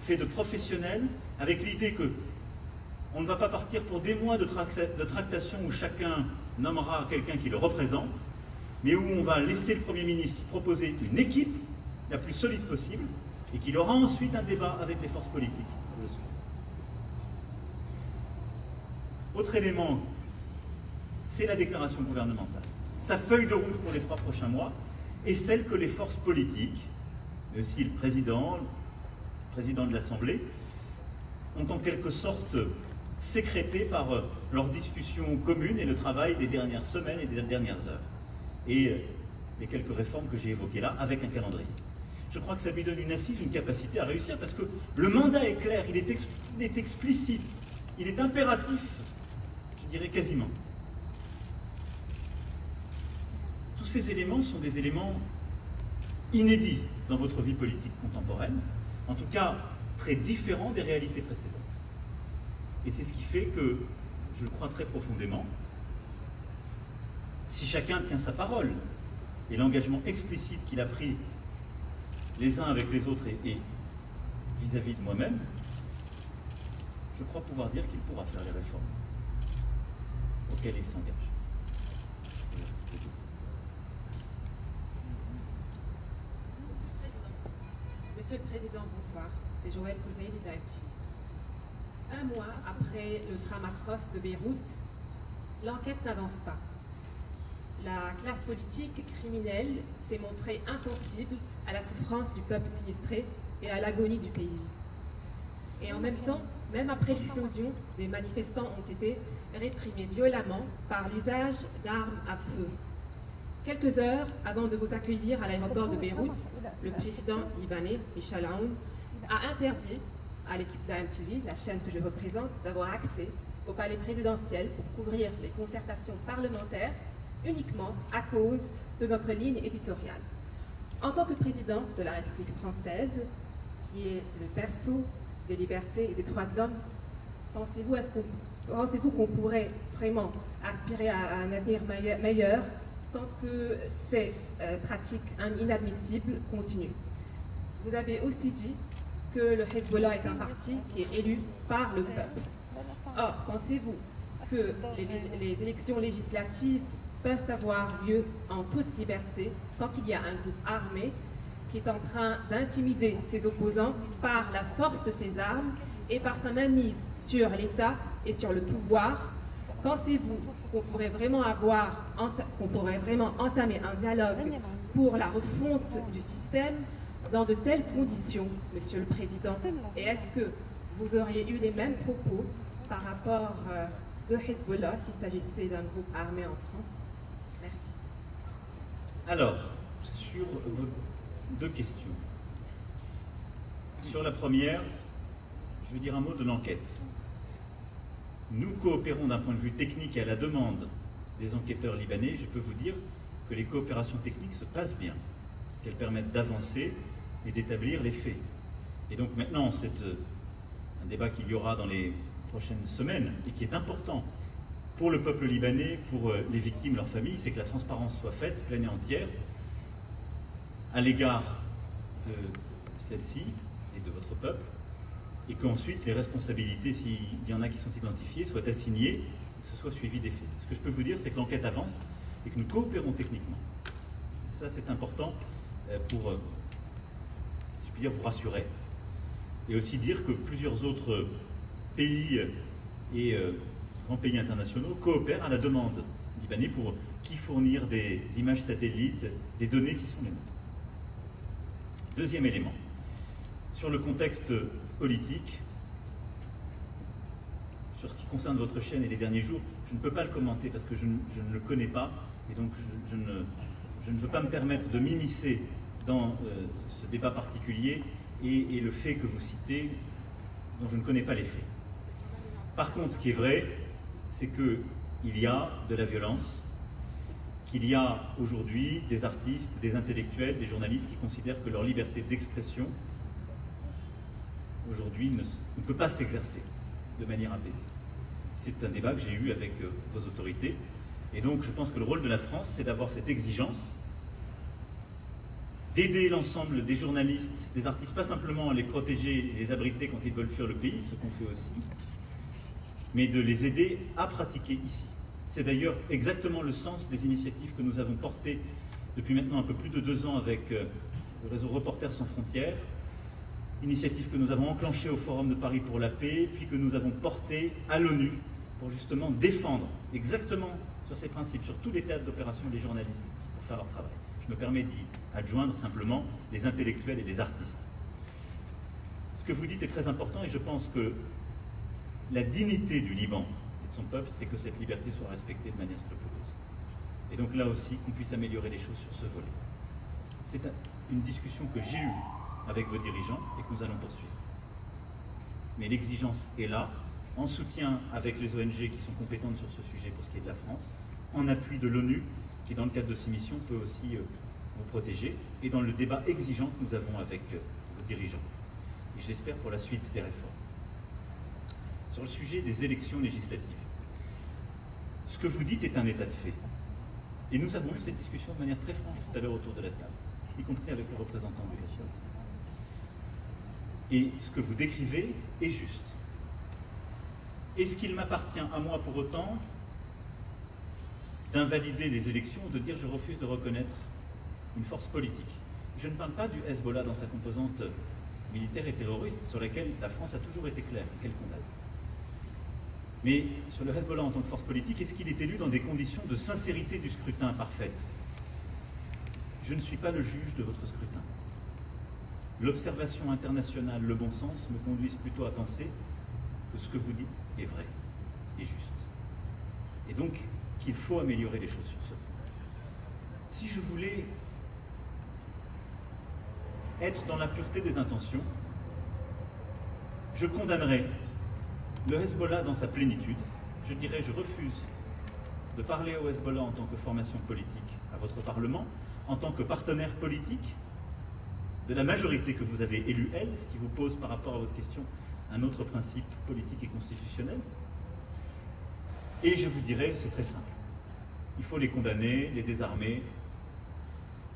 fait de professionnels, avec l'idée que on ne va pas partir pour des mois de tractation où chacun nommera quelqu'un qui le représente, mais où on va laisser le Premier ministre proposer une équipe la plus solide possible et qu'il aura ensuite un débat avec les forces politiques. Autre élément, c'est la déclaration gouvernementale. Sa feuille de route pour les 3 prochains mois est celle que les forces politiques, mais aussi le président de l'Assemblée, ont en quelque sorte sécrété par leurs discussions communes et le travail des dernières semaines et des dernières heures. Et les quelques réformes que j'ai évoquées là, avec un calendrier. Je crois que ça lui donne une assise, une capacité à réussir, parce que le mandat est clair, il est explicite, il est impératif, je dirais quasiment. Tous ces éléments sont des éléments inédits dans votre vie politique contemporaine, en tout cas très différents des réalités précédentes. Et c'est ce qui fait que, je le crois très profondément, si chacun tient sa parole, et l'engagement explicite qu'il a pris les uns avec les autres et vis-à-vis de moi-même, je crois pouvoir dire qu'il pourra faire les réformes auxquelles il s'engage. Monsieur le Président, bonsoir. C'est Joël Kouzaï de Time TV. Un mois après le drame atroce de Beyrouth, l'enquête n'avance pas. La classe politique criminelle s'est montrée insensible à la souffrance du peuple sinistré et à l'agonie du pays. Et en même temps, même après l'explosion, des manifestants ont été réprimés violemment par l'usage d'armes à feu. Quelques heures avant de vous accueillir à l'aéroport de Beyrouth, le président libanais, Michel Aoun, a interdit à l'équipe d'AMTV, la chaîne que je représente, d'avoir accès au palais présidentiel pour couvrir les concertations parlementaires uniquement à cause de notre ligne éditoriale. En tant que président de la République française, qui est le berceau des libertés et des droits de l'homme, pensez-vous qu'on pourrait vraiment aspirer à un avenir meilleur tant que ces pratiques inadmissibles continuent. Vous avez aussi dit que le Hezbollah est un parti qui est élu par le peuple. Or, pensez-vous que les élections législatives peuvent avoir lieu en toute liberté tant qu'il y a un groupe armé qui est en train d'intimider ses opposants par la force de ses armes et par sa mainmise sur l'État et sur le pouvoir? Pensez-vous qu'on pourrait vraiment entamer un dialogue pour la refonte du système dans de telles conditions, Monsieur le Président? Et est-ce que vous auriez eu les mêmes propos par rapport de Hezbollah s'il s'agissait d'un groupe armé en France? Merci. Alors, sur vos deux questions. Sur la première, je veux dire un mot de l'enquête. Nous coopérons d'un point de vue technique et à la demande des enquêteurs libanais. Je peux vous dire que les coopérations techniques se passent bien, qu'elles permettent d'avancer et d'établir les faits. Et donc maintenant, c'est un débat qu'il y aura dans les prochaines semaines et qui est important pour le peuple libanais, pour les victimes, leurs familles, c'est que la transparence soit faite pleine et entière à l'égard de celle-ci et de votre peuple, et qu'ensuite les responsabilités, s'il y en a qui sont identifiées, soient assignées, que ce soit suivi des faits. Ce que je peux vous dire, c'est que l'enquête avance et que nous coopérons techniquement. Ça, c'est important pour, si je puis dire, vous rassurer, et aussi dire que plusieurs autres pays et grands pays internationaux coopèrent à la demande libanais pour qui fournir des images satellites, des données qui sont les nôtres. Deuxième élément, sur le contexte politique, sur ce qui concerne votre chaîne et les derniers jours, je ne peux pas le commenter parce que je ne le connais pas, et donc je ne veux pas me permettre de m'immiscer dans ce débat particulier et le fait que vous citez, dont je ne connais pas les faits. Par contre, ce qui est vrai, c'est qu'il y a de la violence, qu'il y a aujourd'hui des artistes, des intellectuels, des journalistes qui considèrent que leur liberté d'expression, aujourd'hui, ne peut pas s'exercer de manière apaisée. C'est un débat que j'ai eu avec vos autorités. Et donc, je pense que le rôle de la France, c'est d'avoir cette exigence, d'aider l'ensemble des journalistes, des artistes, pas simplement à les protéger, les abriter quand ils veulent fuir le pays, ce qu'on fait aussi, mais de les aider à pratiquer ici. C'est d'ailleurs exactement le sens des initiatives que nous avons portées depuis maintenant un peu plus de 2 ans avec le réseau Reporters sans frontières, initiative que nous avons enclenchée au Forum de Paris pour la paix, puis que nous avons portée à l'ONU pour justement défendre exactement sur ces principes, sur tous les théâtres d'opération les journalistes pour faire leur travail. Je me permets d'y adjoindre simplement les intellectuels et les artistes. Ce que vous dites est très important et je pense que la dignité du Liban et de son peuple, c'est que cette liberté soit respectée de manière scrupuleuse. Et donc là aussi, qu'on puisse améliorer les choses sur ce volet. C'est une discussion que j'ai eue avec vos dirigeants et que nous allons poursuivre. Mais l'exigence est là, en soutien avec les ONG qui sont compétentes sur ce sujet pour ce qui est de la France, en appui de l'ONU, qui dans le cadre de ces missions peut aussi vous protéger, et dans le débat exigeant que nous avons avec vos dirigeants. Et je l'espère pour la suite des réformes. Sur le sujet des élections législatives, ce que vous dites est un état de fait. Et nous avons eu cette discussion de manière très franche tout à l'heure autour de la table, y compris avec le représentant du Hezbollah. Et ce que vous décrivez est juste. Est-ce qu'il m'appartient à moi pour autant d'invalider des élections ou de dire je refuse de reconnaître une force politique? Je ne parle pas du Hezbollah dans sa composante militaire et terroriste sur laquelle la France a toujours été claire et qu'elle condamne. Mais sur le Hezbollah en tant que force politique, est-ce qu'il est élu dans des conditions de sincérité du scrutin parfaite? Je ne suis pas le juge de votre scrutin. L'observation internationale, le bon sens me conduisent plutôt à penser que ce que vous dites est vrai et juste. Et donc qu'il faut améliorer les choses sur ce point. Si je voulais être dans la pureté des intentions, je condamnerais le Hezbollah dans sa plénitude. Je dirais je refuse de parler au Hezbollah en tant que formation politique à votre Parlement, en tant que partenaire politique de la majorité que vous avez élue, elle, ce qui vous pose par rapport à votre question un autre principe politique et constitutionnel. Et je vous dirais, c'est très simple, il faut les condamner, les désarmer,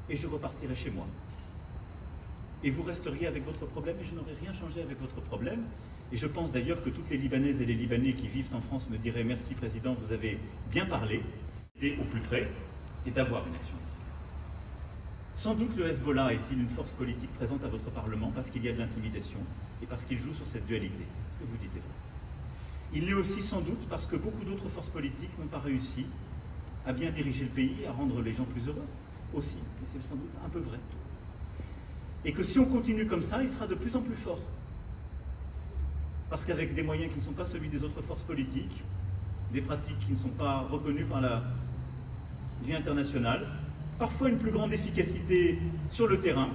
et je repartirai chez moi. Et vous resteriez avec votre problème, et je n'aurais rien changé avec votre problème. Et je pense d'ailleurs que toutes les Libanaises et les Libanais qui vivent en France me diraient « Merci Président, vous avez bien parlé », d'être au plus près et d'avoir une action utile. Sans doute le Hezbollah est-il une force politique présente à votre Parlement parce qu'il y a de l'intimidation et parce qu'il joue sur cette dualité. Ce que vous dites est vrai. Il l'est aussi sans doute parce que beaucoup d'autres forces politiques n'ont pas réussi à bien diriger le pays, à rendre les gens plus heureux aussi. Et c'est sans doute un peu vrai. Et que si on continue comme ça, il sera de plus en plus fort. Parce qu'avec des moyens qui ne sont pas celui des autres forces politiques, des pratiques qui ne sont pas reconnues par la vie internationale, parfois une plus grande efficacité sur le terrain,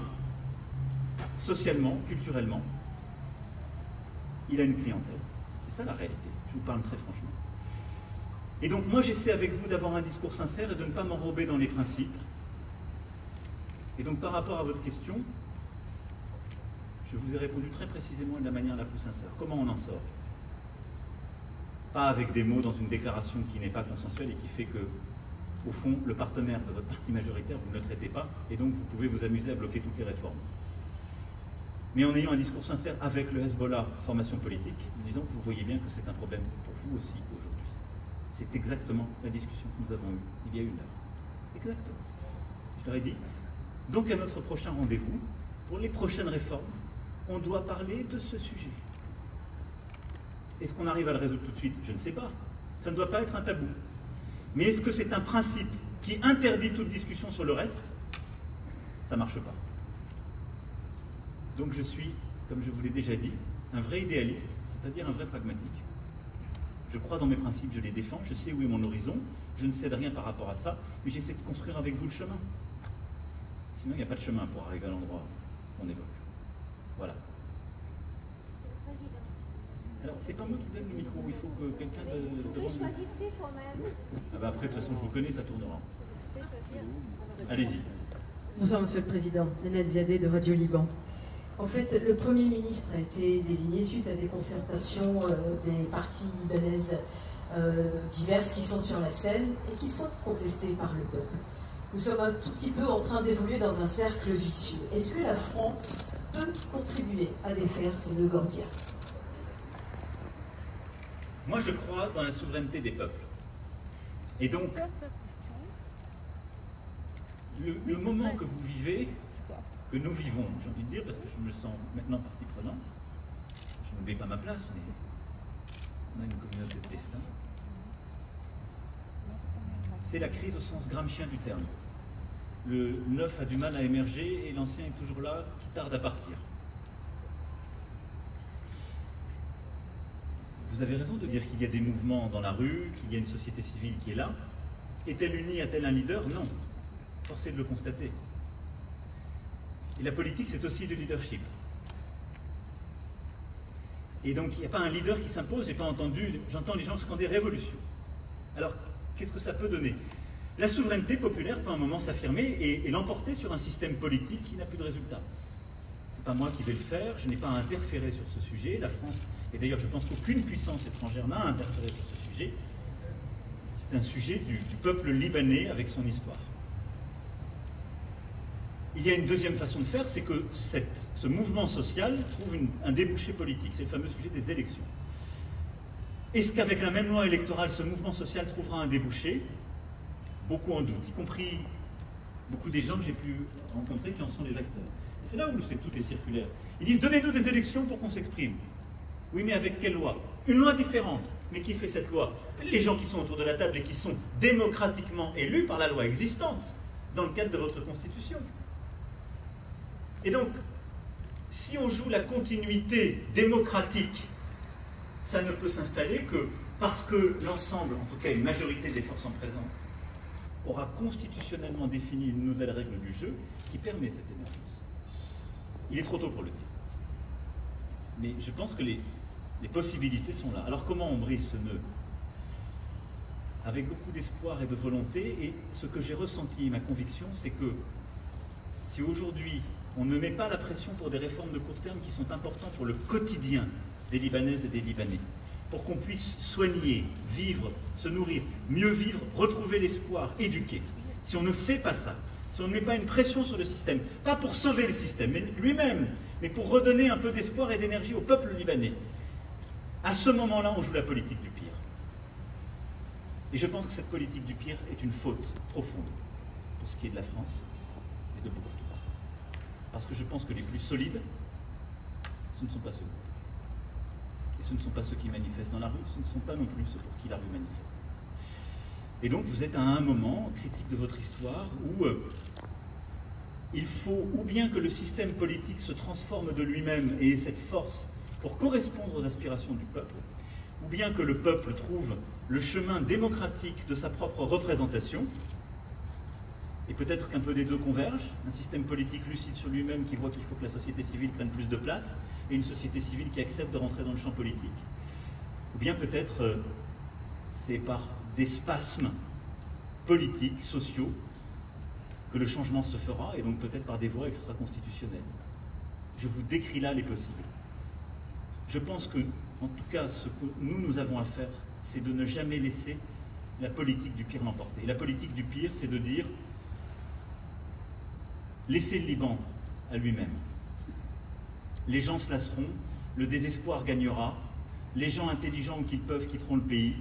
socialement, culturellement, il a une clientèle. C'est ça la réalité, je vous parle très franchement. Et donc moi j'essaie avec vous d'avoir un discours sincère et de ne pas m'enrober dans les principes. Et donc par rapport à votre question, je vous ai répondu très précisément et de la manière la plus sincère. Comment on en sort? Pas avec des mots dans une déclaration qui n'est pas consensuelle et qui fait que, au fond, le partenaire de votre parti majoritaire, vous ne le traitez pas, et donc vous pouvez vous amuser à bloquer toutes les réformes. Mais en ayant un discours sincère avec le Hezbollah, formation politique, en disant que vous voyez bien que c'est un problème pour vous aussi aujourd'hui. C'est exactement la discussion que nous avons eue il y a 1 heure. Exactement. Je leur ai dit. Donc à notre prochain rendez-vous, pour les prochaines réformes, on doit parler de ce sujet. Est-ce qu'on arrive à le résoudre tout de suite? Je ne sais pas. Ça ne doit pas être un tabou. Mais est-ce que c'est un principe qui interdit toute discussion sur le reste? Ça ne marche pas. Donc je suis, comme je vous l'ai déjà dit, un vrai idéaliste, c'est-à-dire un vrai pragmatique. Je crois dans mes principes, je les défends, je sais où est mon horizon, je ne cède rien par rapport à ça, mais j'essaie de construire avec vous le chemin. Sinon, il n'y a pas de chemin pour arriver à l'endroit qu'on évoque. Voilà. Alors, c'est pas moi qui donne le micro, il faut que quelqu'un de... Vous choisissez quand même. Ah bah après, de toute façon, je vous connais, ça tournera. Allez-y. Bonsoir, Monsieur le Président. Nénette Ziadé de Radio Liban. En fait, le Premier ministre a été désigné suite à des concertations des partis libanaises diverses qui sont sur la scène et qui sont contestées par le peuple. Nous sommes un tout petit peu en train d'évoluer dans un cercle vicieux. Est-ce que la France peut contribuer à défaire ce nœud gordien? Moi, je crois dans la souveraineté des peuples. Et donc, le moment que vous vivez, que nous vivons, j'ai envie de dire, parce que je me sens maintenant partie prenante, je n'oublie pas ma place, on a une communauté de destin, c'est la crise au sens gramscien du terme. Le neuf a du mal à émerger et l'ancien est toujours là, qui tarde à partir. Vous avez raison de dire qu'il y a des mouvements dans la rue, qu'il y a une société civile qui est là. Est-elle unie? A-t-elle un leader? Non. Force est de le constater. Et la politique, c'est aussi du leadership. Et donc, il n'y a pas un leader qui s'impose. J'ai pas entendu, j'entends les gens scander révolution. Alors, qu'est-ce que ça peut donner? La souveraineté populaire peut à un moment s'affirmer et l'emporter sur un système politique qui n'a plus de résultat. C'est pas moi qui vais le faire, je n'ai pas à interférer sur ce sujet. La France, et d'ailleurs je pense qu'aucune puissance étrangère n'a à interférer sur ce sujet. C'est un sujet du peuple libanais avec son histoire. Il y a une deuxième façon de faire, c'est que ce mouvement social trouve un débouché politique. C'est le fameux sujet des élections. Est-ce qu'avec la même loi électorale, ce mouvement social trouvera un débouché? Beaucoup en doutent, y compris beaucoup des gens que j'ai pu rencontrer qui en sont les acteurs. C'est là où tout est circulaire. Ils disent, donnez-nous des élections pour qu'on s'exprime. Oui, mais avec quelle loi? Une loi différente. Mais qui fait cette loi? Les gens qui sont autour de la table et qui sont démocratiquement élus par la loi existante, dans le cadre de votre Constitution. Et donc, si on joue la continuité démocratique, ça ne peut s'installer que parce que l'ensemble, en tout cas une majorité des forces en présence, aura constitutionnellement défini une nouvelle règle du jeu qui permet cette émergence. Il est trop tôt pour le dire. Mais je pense que les possibilités sont là. Alors comment on brise ce nœud? Avec beaucoup d'espoir et de volonté, et ce que j'ai ressenti, ma conviction, c'est que si aujourd'hui on ne met pas la pression pour des réformes de court terme qui sont importantes pour le quotidien des Libanaises et des Libanais, pour qu'on puisse soigner, vivre, se nourrir, mieux vivre, retrouver l'espoir, éduquer. Si on ne fait pas ça, si on ne met pas une pression sur le système, pas pour sauver le système lui-même, mais pour redonner un peu d'espoir et d'énergie au peuple libanais, à ce moment-là, on joue la politique du pire. Et je pense que cette politique du pire est une faute profonde pour ce qui est de la France et de beaucoup d'autres. Parce que je pense que les plus solides, ce ne sont pas ceux-là. Et ce ne sont pas ceux qui manifestent dans la rue, ce ne sont pas non plus ceux pour qui la rue manifeste. Et donc vous êtes à un moment critique de votre histoire où il faut ou bien que le système politique se transforme de lui-même et ait cette force pour correspondre aux aspirations du peuple, ou bien que le peuple trouve le chemin démocratique de sa propre représentation, et peut-être qu'un peu des deux convergent, un système politique lucide sur lui-même qui voit qu'il faut que la société civile prenne plus de place, et une société civile qui accepte de rentrer dans le champ politique. Ou bien peut-être c'est par des spasmes politiques, sociaux, que le changement se fera, et donc peut-être par des voies extra-constitutionnelles. Je vous décris là les possibles. Je pense que, en tout cas, ce que nous avons à faire, c'est de ne jamais laisser la politique du pire l'emporter. Et la politique du pire, c'est de dire laissez le Liban à lui-même. Les gens se lasseront, le désespoir gagnera, les gens intelligents qu'ils peuvent quitteront le pays,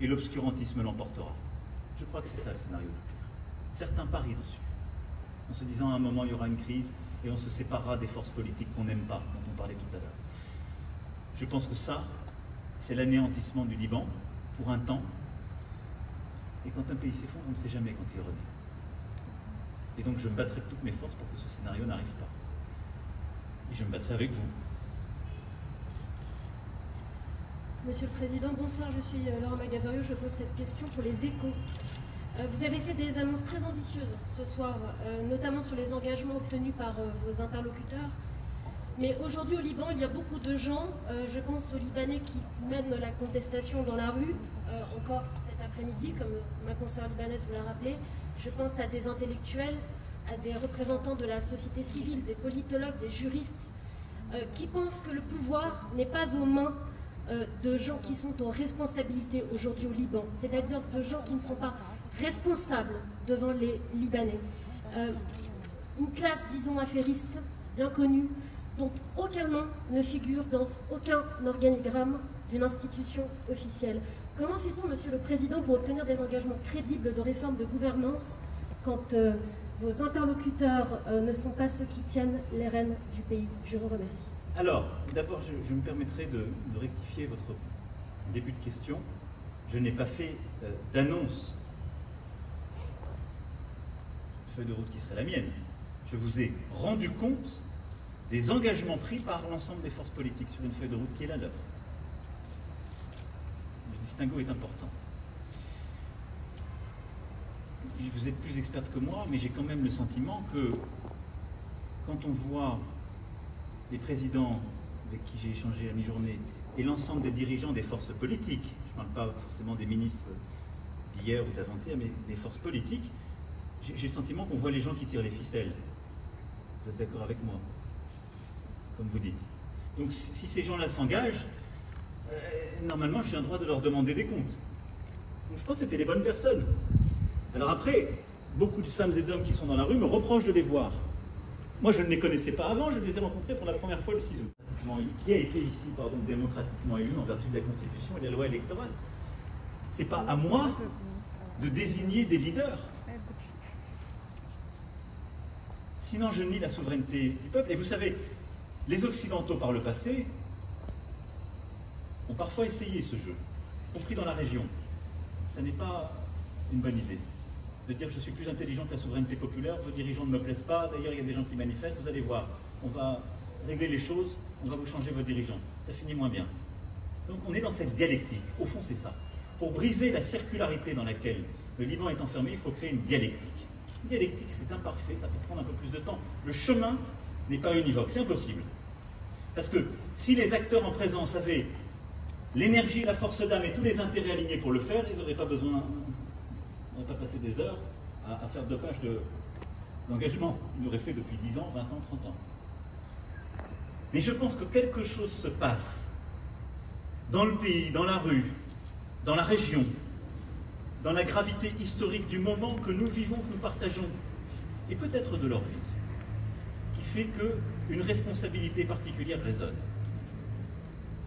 et l'obscurantisme l'emportera. Je crois que c'est ça le scénario du pire. Certains parient dessus, en se disant à un moment il y aura une crise et on se séparera des forces politiques qu'on n'aime pas, dont on parlait tout à l'heure. Je pense que ça, c'est l'anéantissement du Liban pour un temps. Et quand un pays s'effondre, on ne sait jamais quand il renaît. Et donc je me battrai de toutes mes forces pour que ce scénario n'arrive pas. Et je me battrai avec vous. Monsieur le Président, bonsoir, je suis Laura Magavario, je pose cette question pour les Échos. Vous avez fait des annonces très ambitieuses ce soir, notamment sur les engagements obtenus par vos interlocuteurs. Mais aujourd'hui au Liban, il y a beaucoup de gens, je pense aux Libanais qui mènent la contestation dans la rue, encore cet après-midi, comme ma consoeur libanaise vous l'a rappelé. Je pense à des intellectuels, à des représentants de la société civile, des politologues, des juristes, qui pensent que le pouvoir n'est pas aux mains de gens qui sont aux responsabilités aujourd'hui au Liban, c'est-à-dire de gens qui ne sont pas responsables devant les Libanais. Une classe, disons, affairiste, bien connue, dont aucun nom ne figure dans aucun organigramme d'une institution officielle. Comment fait-on, Monsieur le Président, pour obtenir des engagements crédibles de réforme de gouvernance quand vos interlocuteurs ne sont pas ceux qui tiennent les rênes du pays? Je vous remercie. Alors, d'abord, je me permettrai de rectifier votre début de question. Je n'ai pas fait d'annonce, feuille de route qui serait la mienne. Je vous ai rendu compte des engagements pris par l'ensemble des forces politiques sur une feuille de route qui est la leur. Le distinguo est important. Vous êtes plus experte que moi, mais j'ai quand même le sentiment que quand on voit les présidents avec qui j'ai échangé à mi-journée et l'ensemble des dirigeants des forces politiques, je ne parle pas forcément des ministres d'hier ou d'avant-hier, mais des forces politiques, j'ai le sentiment qu'on voit les gens qui tirent les ficelles. Vous êtes d'accord avec moi? Comme vous dites. Donc si ces gens-là s'engagent, normalement j'ai un droit de leur demander des comptes. Donc je pense que c'était les bonnes personnes. Alors après, beaucoup de femmes et d'hommes qui sont dans la rue me reprochent de les voir. Moi, je ne les connaissais pas avant, je les ai rencontrés pour la première fois le 6 août. Qui a été ici, démocratiquement élu en vertu de la Constitution et de la loi électorale. Ce n'est pas à moi de désigner des leaders. Sinon, je nie la souveraineté du peuple. Et vous savez, les Occidentaux, par le passé, ont parfois essayé ce jeu, compris dans la région. Ça n'est pas une bonne idée. De dire que je suis plus intelligent que la souveraineté populaire, vos dirigeants ne me plaisent pas, d'ailleurs il y a des gens qui manifestent, vous allez voir, on va régler les choses, on va vous changer vos dirigeants. Ça finit moins bien. Donc on est dans cette dialectique, au fond c'est ça. Pour briser la circularité dans laquelle le Liban est enfermé, il faut créer une dialectique. Une dialectique c'est imparfait, ça peut prendre un peu plus de temps. Le chemin n'est pas univoque, c'est impossible. Parce que si les acteurs en présence avaient l'énergie, la force d'âme et tous les intérêts alignés pour le faire, ils n'auraient pas besoin... On n'aurait pas passé des heures à faire 2 pages d'engagement. Ils l'auraient fait depuis 10 ans, 20 ans, 30 ans. Mais je pense que quelque chose se passe dans le pays, dans la rue, dans la région, dans la gravité historique du moment que nous vivons, que nous partageons, et peut-être de leur vie, qui fait qu'une responsabilité particulière résonne.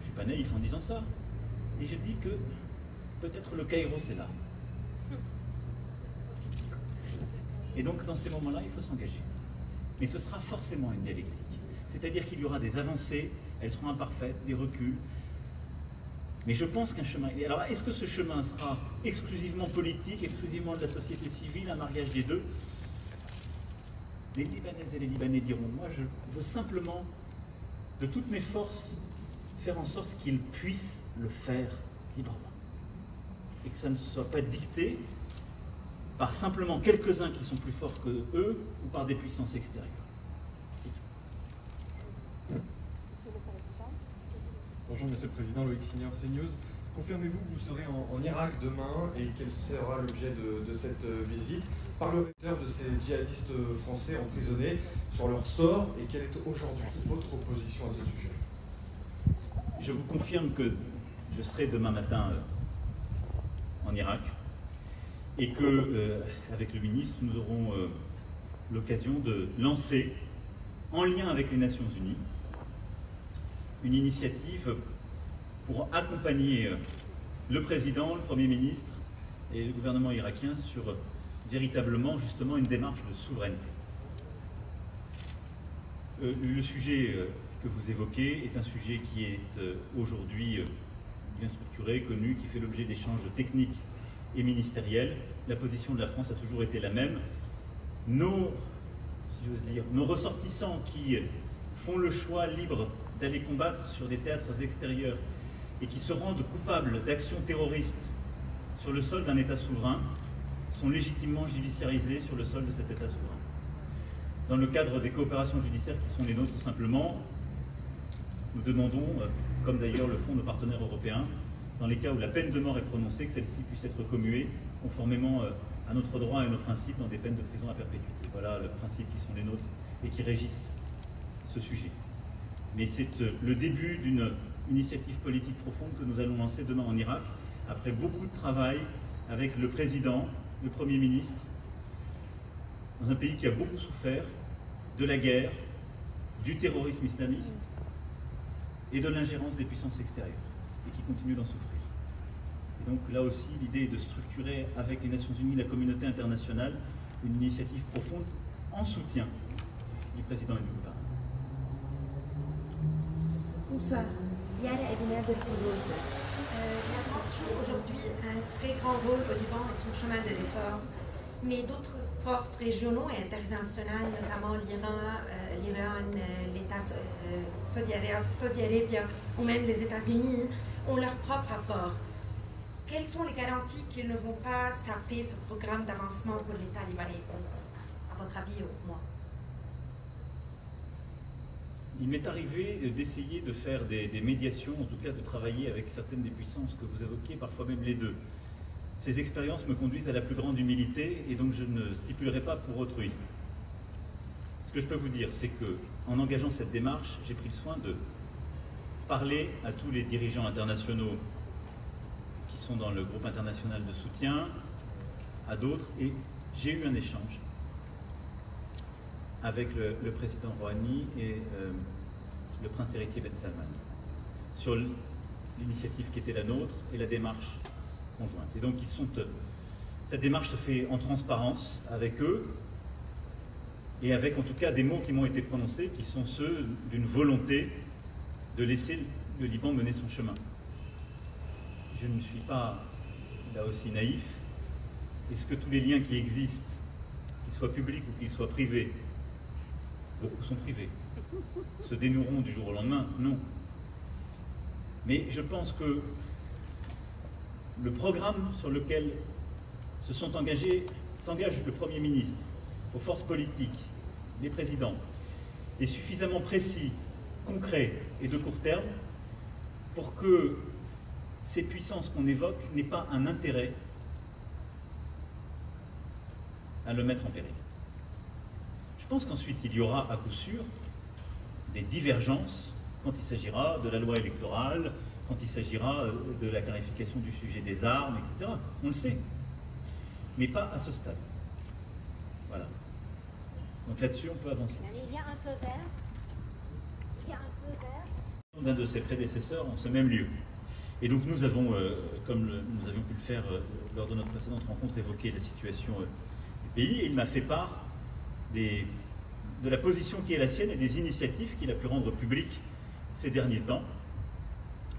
Je ne suis pas naïf en disant ça, et je dis que peut-être le Kairos est là. Et donc dans ces moments-là, il faut s'engager. Mais ce sera forcément une dialectique. C'est-à-dire qu'il y aura des avancées, elles seront imparfaites, des reculs. Mais je pense qu'un chemin... Alors, est-ce que ce chemin sera exclusivement politique, exclusivement de la société civile, un mariage des deux? Les Libanaises et les Libanais diront, moi je veux simplement, de toutes mes forces, faire en sorte qu'ils puissent le faire librement. Et que ça ne soit pas dicté par simplement quelques-uns qui sont plus forts que eux, ou par des puissances extérieures. Bonjour Monsieur le Président, Loïc Signor, CNews. Confirmez-vous que vous serez en Irak demain et quel sera l'objet de cette visite? Parlerez-vous de ces djihadistes français emprisonnés sur leur sort et quelle est aujourd'hui votre position à ce sujet? Je vous confirme que je serai demain matin en Irak et que, avec le ministre, nous aurons l'occasion de lancer, en lien avec les Nations Unies, une initiative pour accompagner le président, le Premier ministre et le gouvernement irakien sur véritablement justement une démarche de souveraineté. Le sujet que vous évoquez est un sujet qui est aujourd'hui bien structuré, connu, qui fait l'objet d'échanges techniques et ministériels. La position de la France a toujours été la même. Nos ressortissants qui font le choix libre d'aller combattre sur des théâtres extérieurs et qui se rendent coupables d'actions terroristes sur le sol d'un État souverain sont légitimement judiciarisés sur le sol de cet État souverain. Dans le cadre des coopérations judiciaires qui sont les nôtres simplement, nous demandons, comme d'ailleurs le font nos partenaires européens, dans les cas où la peine de mort est prononcée, que celle-ci puisse être commuée conformément à notre droit et à nos principes dans des peines de prison à perpétuité. Voilà les principes qui sont les nôtres et qui régissent ce sujet. Mais c'est le début d'une initiative politique profonde que nous allons lancer demain en Irak, après beaucoup de travail avec le président, le Premier ministre, dans un pays qui a beaucoup souffert de la guerre, du terrorisme islamiste et de l'ingérence des puissances extérieures, et qui continue d'en souffrir. Et donc là aussi, l'idée est de structurer avec les Nations Unies, la communauté internationale, une initiative profonde en soutien du président et du gouvernement. Bonsoir, Yara Abinader pour Reuters. La France joue aujourd'hui un très grand rôle au Liban et son chemin de l'effort, mais d'autres forces régionaux et internationales, notamment l'Iran, l'État Saudi Arabia ou même les États-Unis, ont leur propre apport. Quelles sont les garanties qu'ils ne vont pas saper ce programme d'avancement pour l'État libanais, à votre avis, au moins? Il m'est arrivé d'essayer de faire des médiations, en tout cas de travailler avec certaines des puissances que vous évoquiez, parfois même les deux. Ces expériences me conduisent à la plus grande humilité et donc je ne stipulerai pas pour autrui. Ce que je peux vous dire, c'est qu'en engageant cette démarche, j'ai pris le soin de parler à tous les dirigeants internationaux qui sont dans le groupe international de soutien, à d'autres, et j'ai eu un échange avec le président Rouhani et le prince héritier Ben Salman sur l'initiative qui était la nôtre et la démarche conjointe. Et donc cette démarche se fait en transparence avec eux et avec en tout cas des mots qui m'ont été prononcés qui sont ceux d'une volonté de laisser le Liban mener son chemin. Je ne suis pas là aussi naïf. Est-ce que tous les liens qui existent, qu'ils soient publics ou qu'ils soient privés, beaucoup sont privés, se dénoueront du jour au lendemain? Non. Mais je pense que le programme sur lequel s'engage le Premier ministre, aux forces politiques, les présidents, est suffisamment précis, concret et de court terme pour que ces puissances qu'on évoque n'aient pas un intérêt à le mettre en péril. Je pense qu'ensuite, il y aura à coup sûr des divergences quand il s'agira de la loi électorale, quand il s'agira de la clarification du sujet des armes, etc. On le sait, mais pas à ce stade. Voilà. Donc là-dessus, on peut avancer. Il y a un feu vert. Il y a un feu vert. D'un de ses prédécesseurs en ce même lieu. Et donc nous avons, comme nous avions pu le faire lors de notre précédente rencontre, évoqué la situation du pays, et il m'a fait part de la position qui est la sienne et des initiatives qu'il a pu rendre publiques ces derniers temps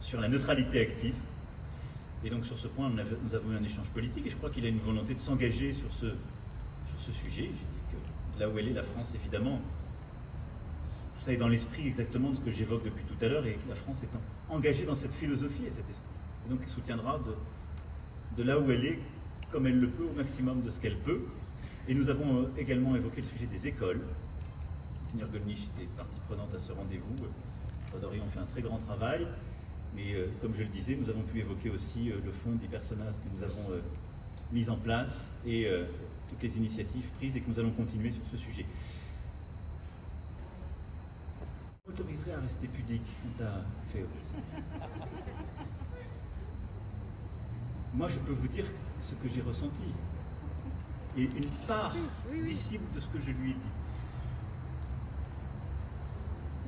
sur la neutralité active. Et donc sur ce point, nous avons eu un échange politique, et je crois qu'il a une volonté de s'engager sur ce sujet. J'ai dit que là où elle est, la France, évidemment, ça est dans l'esprit exactement de ce que j'évoque depuis tout à l'heure, et que la France est engagée dans cette philosophie et cet esprit. Et donc elle soutiendra de là où elle est, comme elle le peut, au maximum de ce qu'elle peut. Et nous avons également évoqué le sujet des écoles. Le seigneur Gollnisch était partie prenante à ce rendez-vous. Rodori ont fait un très grand travail. Mais comme je le disais, nous avons pu évoquer aussi le fond des personnages que nous avons mis en place et toutes les initiatives prises et que nous allons continuer sur ce sujet. Je m'autoriserai à rester pudique quant à Férouz. Moi, je peux vous dire ce que j'ai ressenti. Et une part disciple de ce que je lui ai dit.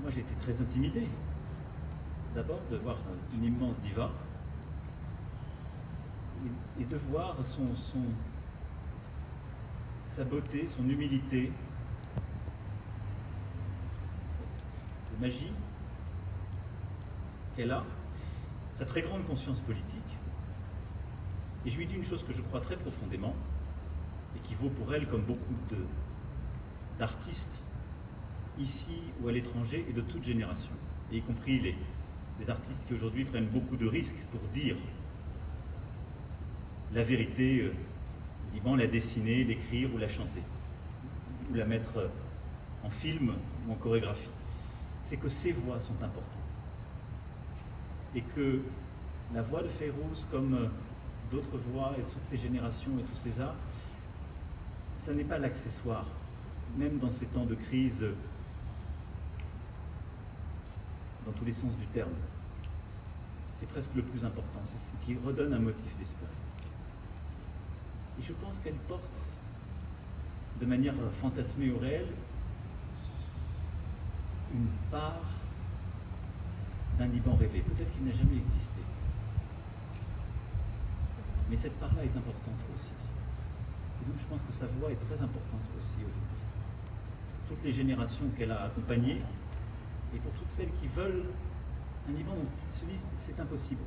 Moi, j'étais très intimidé. D'abord, de voir une immense diva et de voir sa beauté, son humilité, la magie qu'elle a, sa très grande conscience politique. Et je lui dis une chose que je crois très profondément et qui vaut pour elle comme beaucoup d'artistes ici ou à l'étranger et de toute génération, et y compris des artistes qui aujourd'hui prennent beaucoup de risques pour dire la vérité au Liban, la dessiner, l'écrire ou la chanter, ou la mettre en film ou en chorégraphie. C'est que ces voix sont importantes. Et que la voix de Férouz, comme d'autres voix et toutes ces générations et tous ces arts, ça n'est pas l'accessoire, même dans ces temps de crise, dans tous les sens du terme. C'est presque le plus important, c'est ce qui redonne un motif d'espoir. Et je pense qu'elle porte, de manière fantasmée ou réelle, une part d'un Liban rêvé. Peut-être qu'il n'a jamais existé. Mais cette part-là est importante aussi. Et donc je pense que sa voix est très importante aussi aujourd'hui. Pour toutes les générations qu'elle a accompagnées, et pour toutes celles qui veulent un Liban dont ils se disent c'est impossible,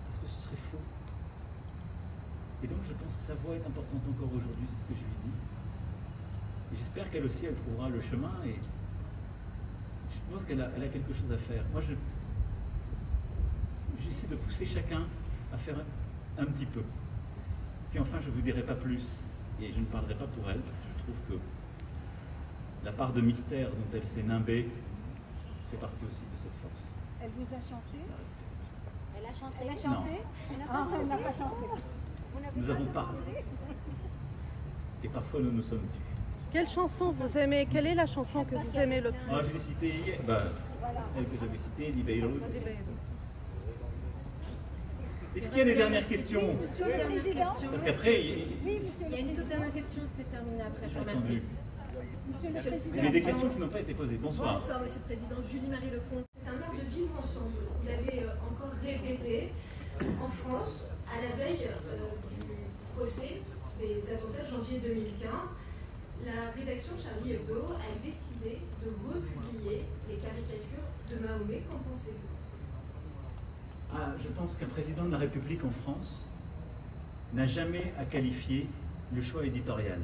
parce que ce serait faux. Et donc je pense que sa voix est importante encore aujourd'hui, c'est ce que je lui dis. Et j'espère qu'elle aussi, elle trouvera le chemin, et je pense qu'elle a quelque chose à faire. Moi, j'essaie de pousser chacun à faire un petit peu. Puis enfin, je ne vous dirai pas plus, et je ne parlerai pas pour elle, parce que je trouve que la part de mystère dont elle s'est nimbée fait partie aussi de cette force. Elle vous a chanté? Elle a chanté? Elle a chanté? Non. Elle n'a pas chanté. Nous avons parlé. Et parfois, nous nous sommes tus. Quelle chanson vous aimez? Quelle est la chanson que vous aimez le plus? Ah, je l'ai citée hier, celle que j'avais citée, Li Beyrouth. Est-ce qu'il y a des dernières questions? Toute dernière question. Parce qu'après, Il y a une toute dernière question, c'est terminé après, je vous remercie. Monsieur le Président. il y a des questions qui n'ont pas été posées. Bonsoir. Bonsoir, Monsieur le Président. Julie-Marie Lecomte. C'est un art de vivre ensemble. Vous l'avez encore répété en France, à la veille du procès des attentats de janvier 2015. La rédaction Charlie Hebdo a décidé de republier les caricatures de Mahomet. Qu'en pensez-vous? Je pense qu'un président de la République en France n'a jamais à qualifier le choix éditorial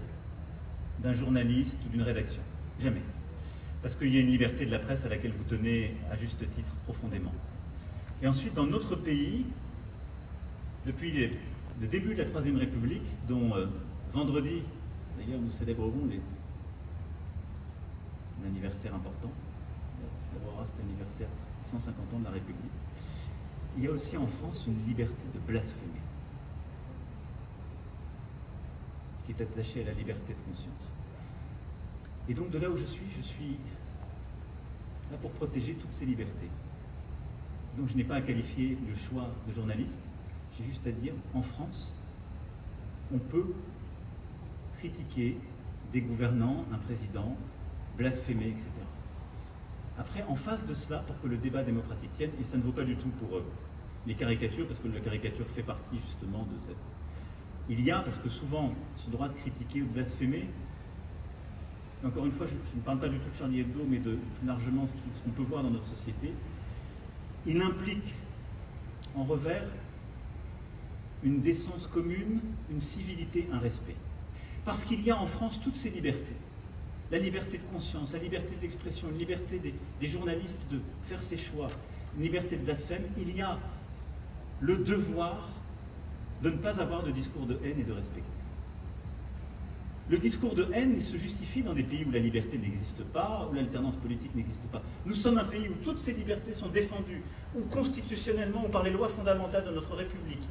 d'un journaliste ou d'une rédaction. Jamais. Parce qu'il y a une liberté de la presse à laquelle vous tenez à juste titre profondément. Et ensuite, dans notre pays, depuis le début de la Troisième République, dont vendredi, d'ailleurs nous célébrerons un anniversaire important, on célébrera cet anniversaire 150 ans de la République, il y a aussi en France une liberté de blasphémer, qui est attachée à la liberté de conscience. Et donc de là où je suis là pour protéger toutes ces libertés. Donc je n'ai pas à qualifier le choix de journaliste, j'ai juste à dire, en France, on peut critiquer des gouvernants, un président, blasphémer, etc. Après, en face de cela, pour que le débat démocratique tienne, et ça ne vaut pas du tout pour les caricatures, parce que la caricature fait partie justement de cette... Il y a, parce que souvent, ce droit de critiquer ou de blasphémer, et encore une fois, je ne parle pas du tout de Charlie Hebdo, mais de plus largement ce qu'on peut voir dans notre société, il implique en revers une décence commune, une civilité, un respect. Parce qu'il y a en France toutes ces libertés. La liberté de conscience, la liberté d'expression, une liberté des journalistes de faire ses choix, une liberté de blasphème. Il y a le devoir de ne pas avoir de discours de haine et de respecter. Le discours de haine, il se justifie dans des pays où la liberté n'existe pas, où l'alternance politique n'existe pas. Nous sommes un pays où toutes ces libertés sont défendues, où constitutionnellement, ou par les lois fondamentales de notre République,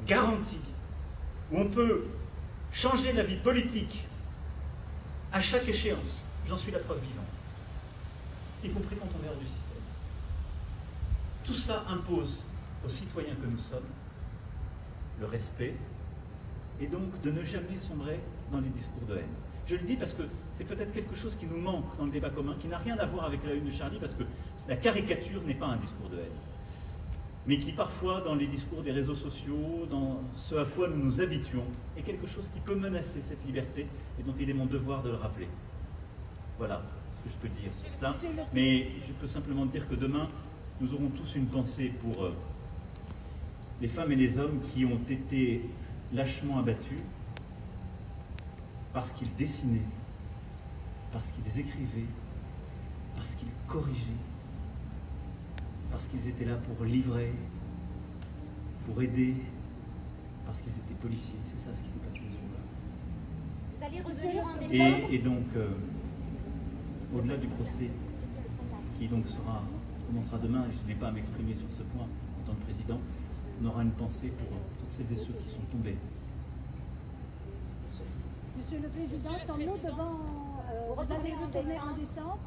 garanties, où on peut changer la vie politique à chaque échéance. J'en suis la preuve vivante, y compris quand on est hors du système. Tout ça impose aux citoyens que nous sommes le respect, et donc de ne jamais sombrer dans les discours de haine. Je le dis parce que c'est peut-être quelque chose qui nous manque dans le débat commun, qui n'a rien à voir avec la une de Charlie, parce que la caricature n'est pas un discours de haine, mais qui parfois, dans les discours des réseaux sociaux, dans ce à quoi nous nous habituons, est quelque chose qui peut menacer cette liberté, et dont il est mon devoir de le rappeler. Voilà ce que je peux dire sur cela. Mais je peux simplement dire que demain, nous aurons tous une pensée pour les femmes et les hommes qui ont été lâchement abattus parce qu'ils dessinaient, parce qu'ils écrivaient, parce qu'ils corrigeaient, parce qu'ils étaient là pour livrer, pour aider, parce qu'ils étaient policiers. C'est ça ce qui s'est passé ce jour-là. Vous allez revenir en décembre. Et donc, au-delà du procès, qui donc commencera demain, et je n'ai pas à m'exprimer sur ce point en tant que président, on aura une pensée pour toutes celles et ceux qui sont tombés. Monsieur le Président, sommes-nous devant... vous allez retourner en décembre?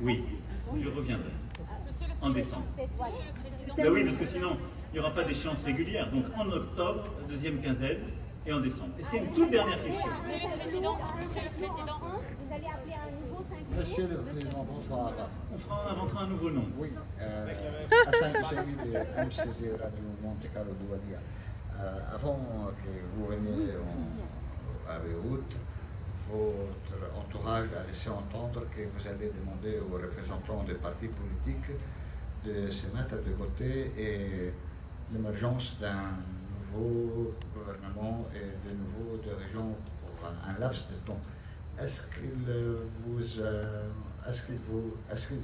Oui, je reviendrai en décembre. Ben oui, parce que sinon, il n'y aura pas d'échéance régulière. Donc en octobre, deuxième quinzaine, et en décembre. Est-ce qu'il y a une toute dernière question? Monsieur le Président, vous allez appeler un nouveau 5 Monsieur le Président, bonsoir. On inventera un nouveau nom. Oui, Hassan Husseini de MCD Radio Monte Carlo Douania. Avant que vous veniez à Beyrouth, votre entourage a laissé entendre que vous allez demander aux représentants des partis politiques de se mettre de côté et l'émergence d'un nouveau gouvernement et de nouveaux dirigeants pour un laps de temps. Est-ce qu'ils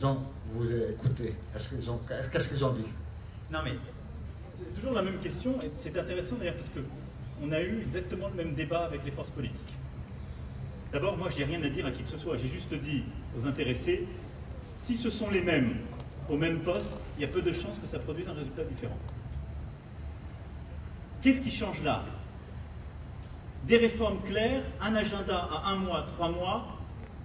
ont vous écouté? Qu'est-ce qu'ils ont dit? Non mais, c'est toujours la même question, et c'est intéressant d'ailleurs parce qu'on a eu exactement le même débat avec les forces politiques. D'abord, moi, j'ai rien à dire à qui que ce soit. J'ai juste dit aux intéressés, si ce sont les mêmes au même poste, il y a peu de chances que ça produise un résultat différent. Qu'est-ce qui change là? Des réformes claires, un agenda à 1 mois, 3 mois,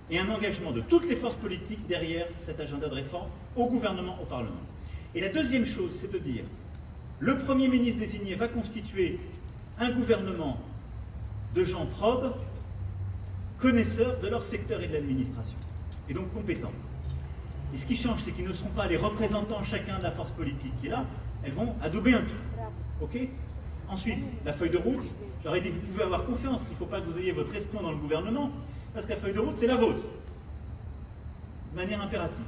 et un engagement de toutes les forces politiques derrière cet agenda de réforme, au gouvernement, au Parlement. Et la deuxième chose, c'est de dire, le Premier ministre désigné va constituer un gouvernement de gens probes, connaisseurs de leur secteur et de l'administration, et donc compétents. Et ce qui change, c'est qu'ils ne seront pas les représentants chacun de la force politique qui est là, elles vont adouber un tout. Ok? Ensuite, la feuille de route, j'aurais dit, vous pouvez avoir confiance, il ne faut pas que vous ayez votre espion dans le gouvernement, parce que la feuille de route, c'est la vôtre, de manière impérative.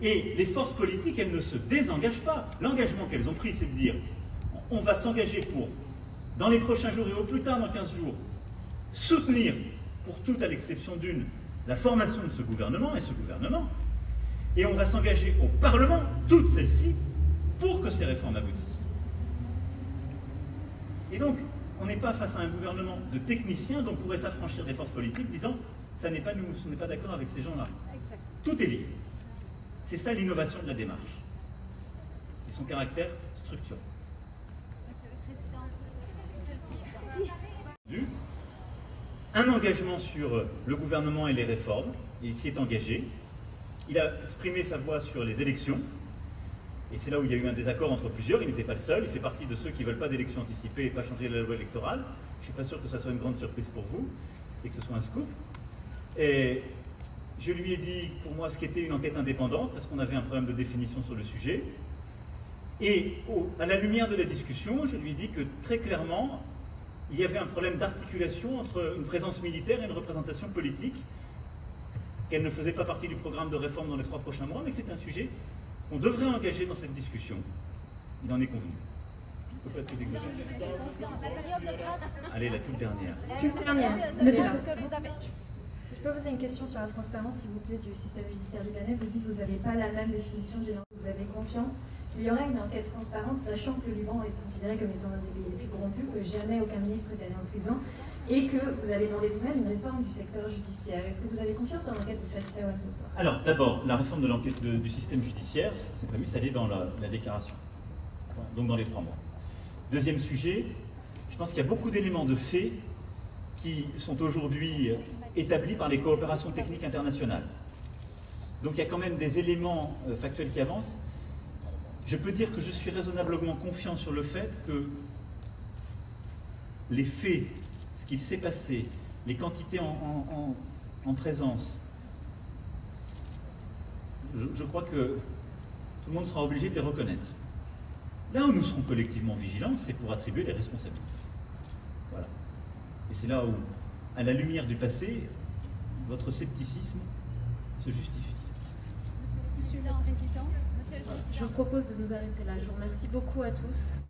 Et les forces politiques, elles ne se désengagent pas. L'engagement qu'elles ont pris, c'est de dire, on va s'engager pour, dans les prochains jours et au plus tard dans 15 jours, soutenir, pour tout à l'exception d'une, la formation de ce gouvernement et ce gouvernement, et on va s'engager au Parlement, toutes celles-ci, pour que ces réformes aboutissent. Et donc, on n'est pas face à un gouvernement de techniciens dont pourrait s'affranchir des forces politiques disant « ça n'est pas nous, on n'est pas d'accord avec ces gens-là ». Tout est lié. C'est ça l'innovation de la démarche. Et son caractère structurant. Un engagement sur le gouvernement et les réformes, il s'y est engagé. Il a exprimé sa voix sur les élections, et c'est là où il y a eu un désaccord entre plusieurs. Il n'était pas le seul, il fait partie de ceux qui ne veulent pas d'élections anticipées et pas changer la loi électorale. Je ne suis pas sûr que ça soit une grande surprise pour vous, et que ce soit un scoop. Et je lui ai dit, pour moi, ce qu'était une enquête indépendante, parce qu'on avait un problème de définition sur le sujet. Et à la lumière de la discussion, je lui ai dit que très clairement, il y avait un problème d'articulation entre une présence militaire et une représentation politique, qu'elle ne faisait pas partie du programme de réforme dans les 3 prochains mois, mais que c'est un sujet qu'on devrait engager dans cette discussion. Il en est convenu. Je ne peux pas être plus exact. Allez, la toute dernière. Monsieur. Je peux poser une question sur la transparence, s'il vous plaît, du système judiciaire libanais. Vous dites que vous n'avez pas la même définition du langue. Vous avez confiance qu'il y aurait une enquête transparente, sachant que le Liban est considéré comme étant un des pays les plus corrompus, que jamais aucun ministre n'est allé en prison, et que vous avez demandé vous-même une réforme du secteur judiciaire. Est-ce que vous avez confiance dans l'enquête de Fadi Sawan ce soir? Alors, d'abord, la réforme de l'enquête du système judiciaire, c'est prévu, ça allait dans la déclaration, donc dans les 3 mois. Deuxième sujet, je pense qu'il y a beaucoup d'éléments de fait qui sont aujourd'hui établis par les coopérations techniques internationales. Donc il y a quand même des éléments factuels qui avancent. Je peux dire que je suis raisonnablement confiant sur le fait que les faits, ce qu'il s'est passé, les quantités en présence, je crois que tout le monde sera obligé de les reconnaître. Là où nous serons collectivement vigilants, c'est pour attribuer les responsabilités. Voilà. Et c'est là où, à la lumière du passé, votre scepticisme se justifie. Monsieur le Président, je vous propose de nous arrêter là. Je vous remercie beaucoup à tous.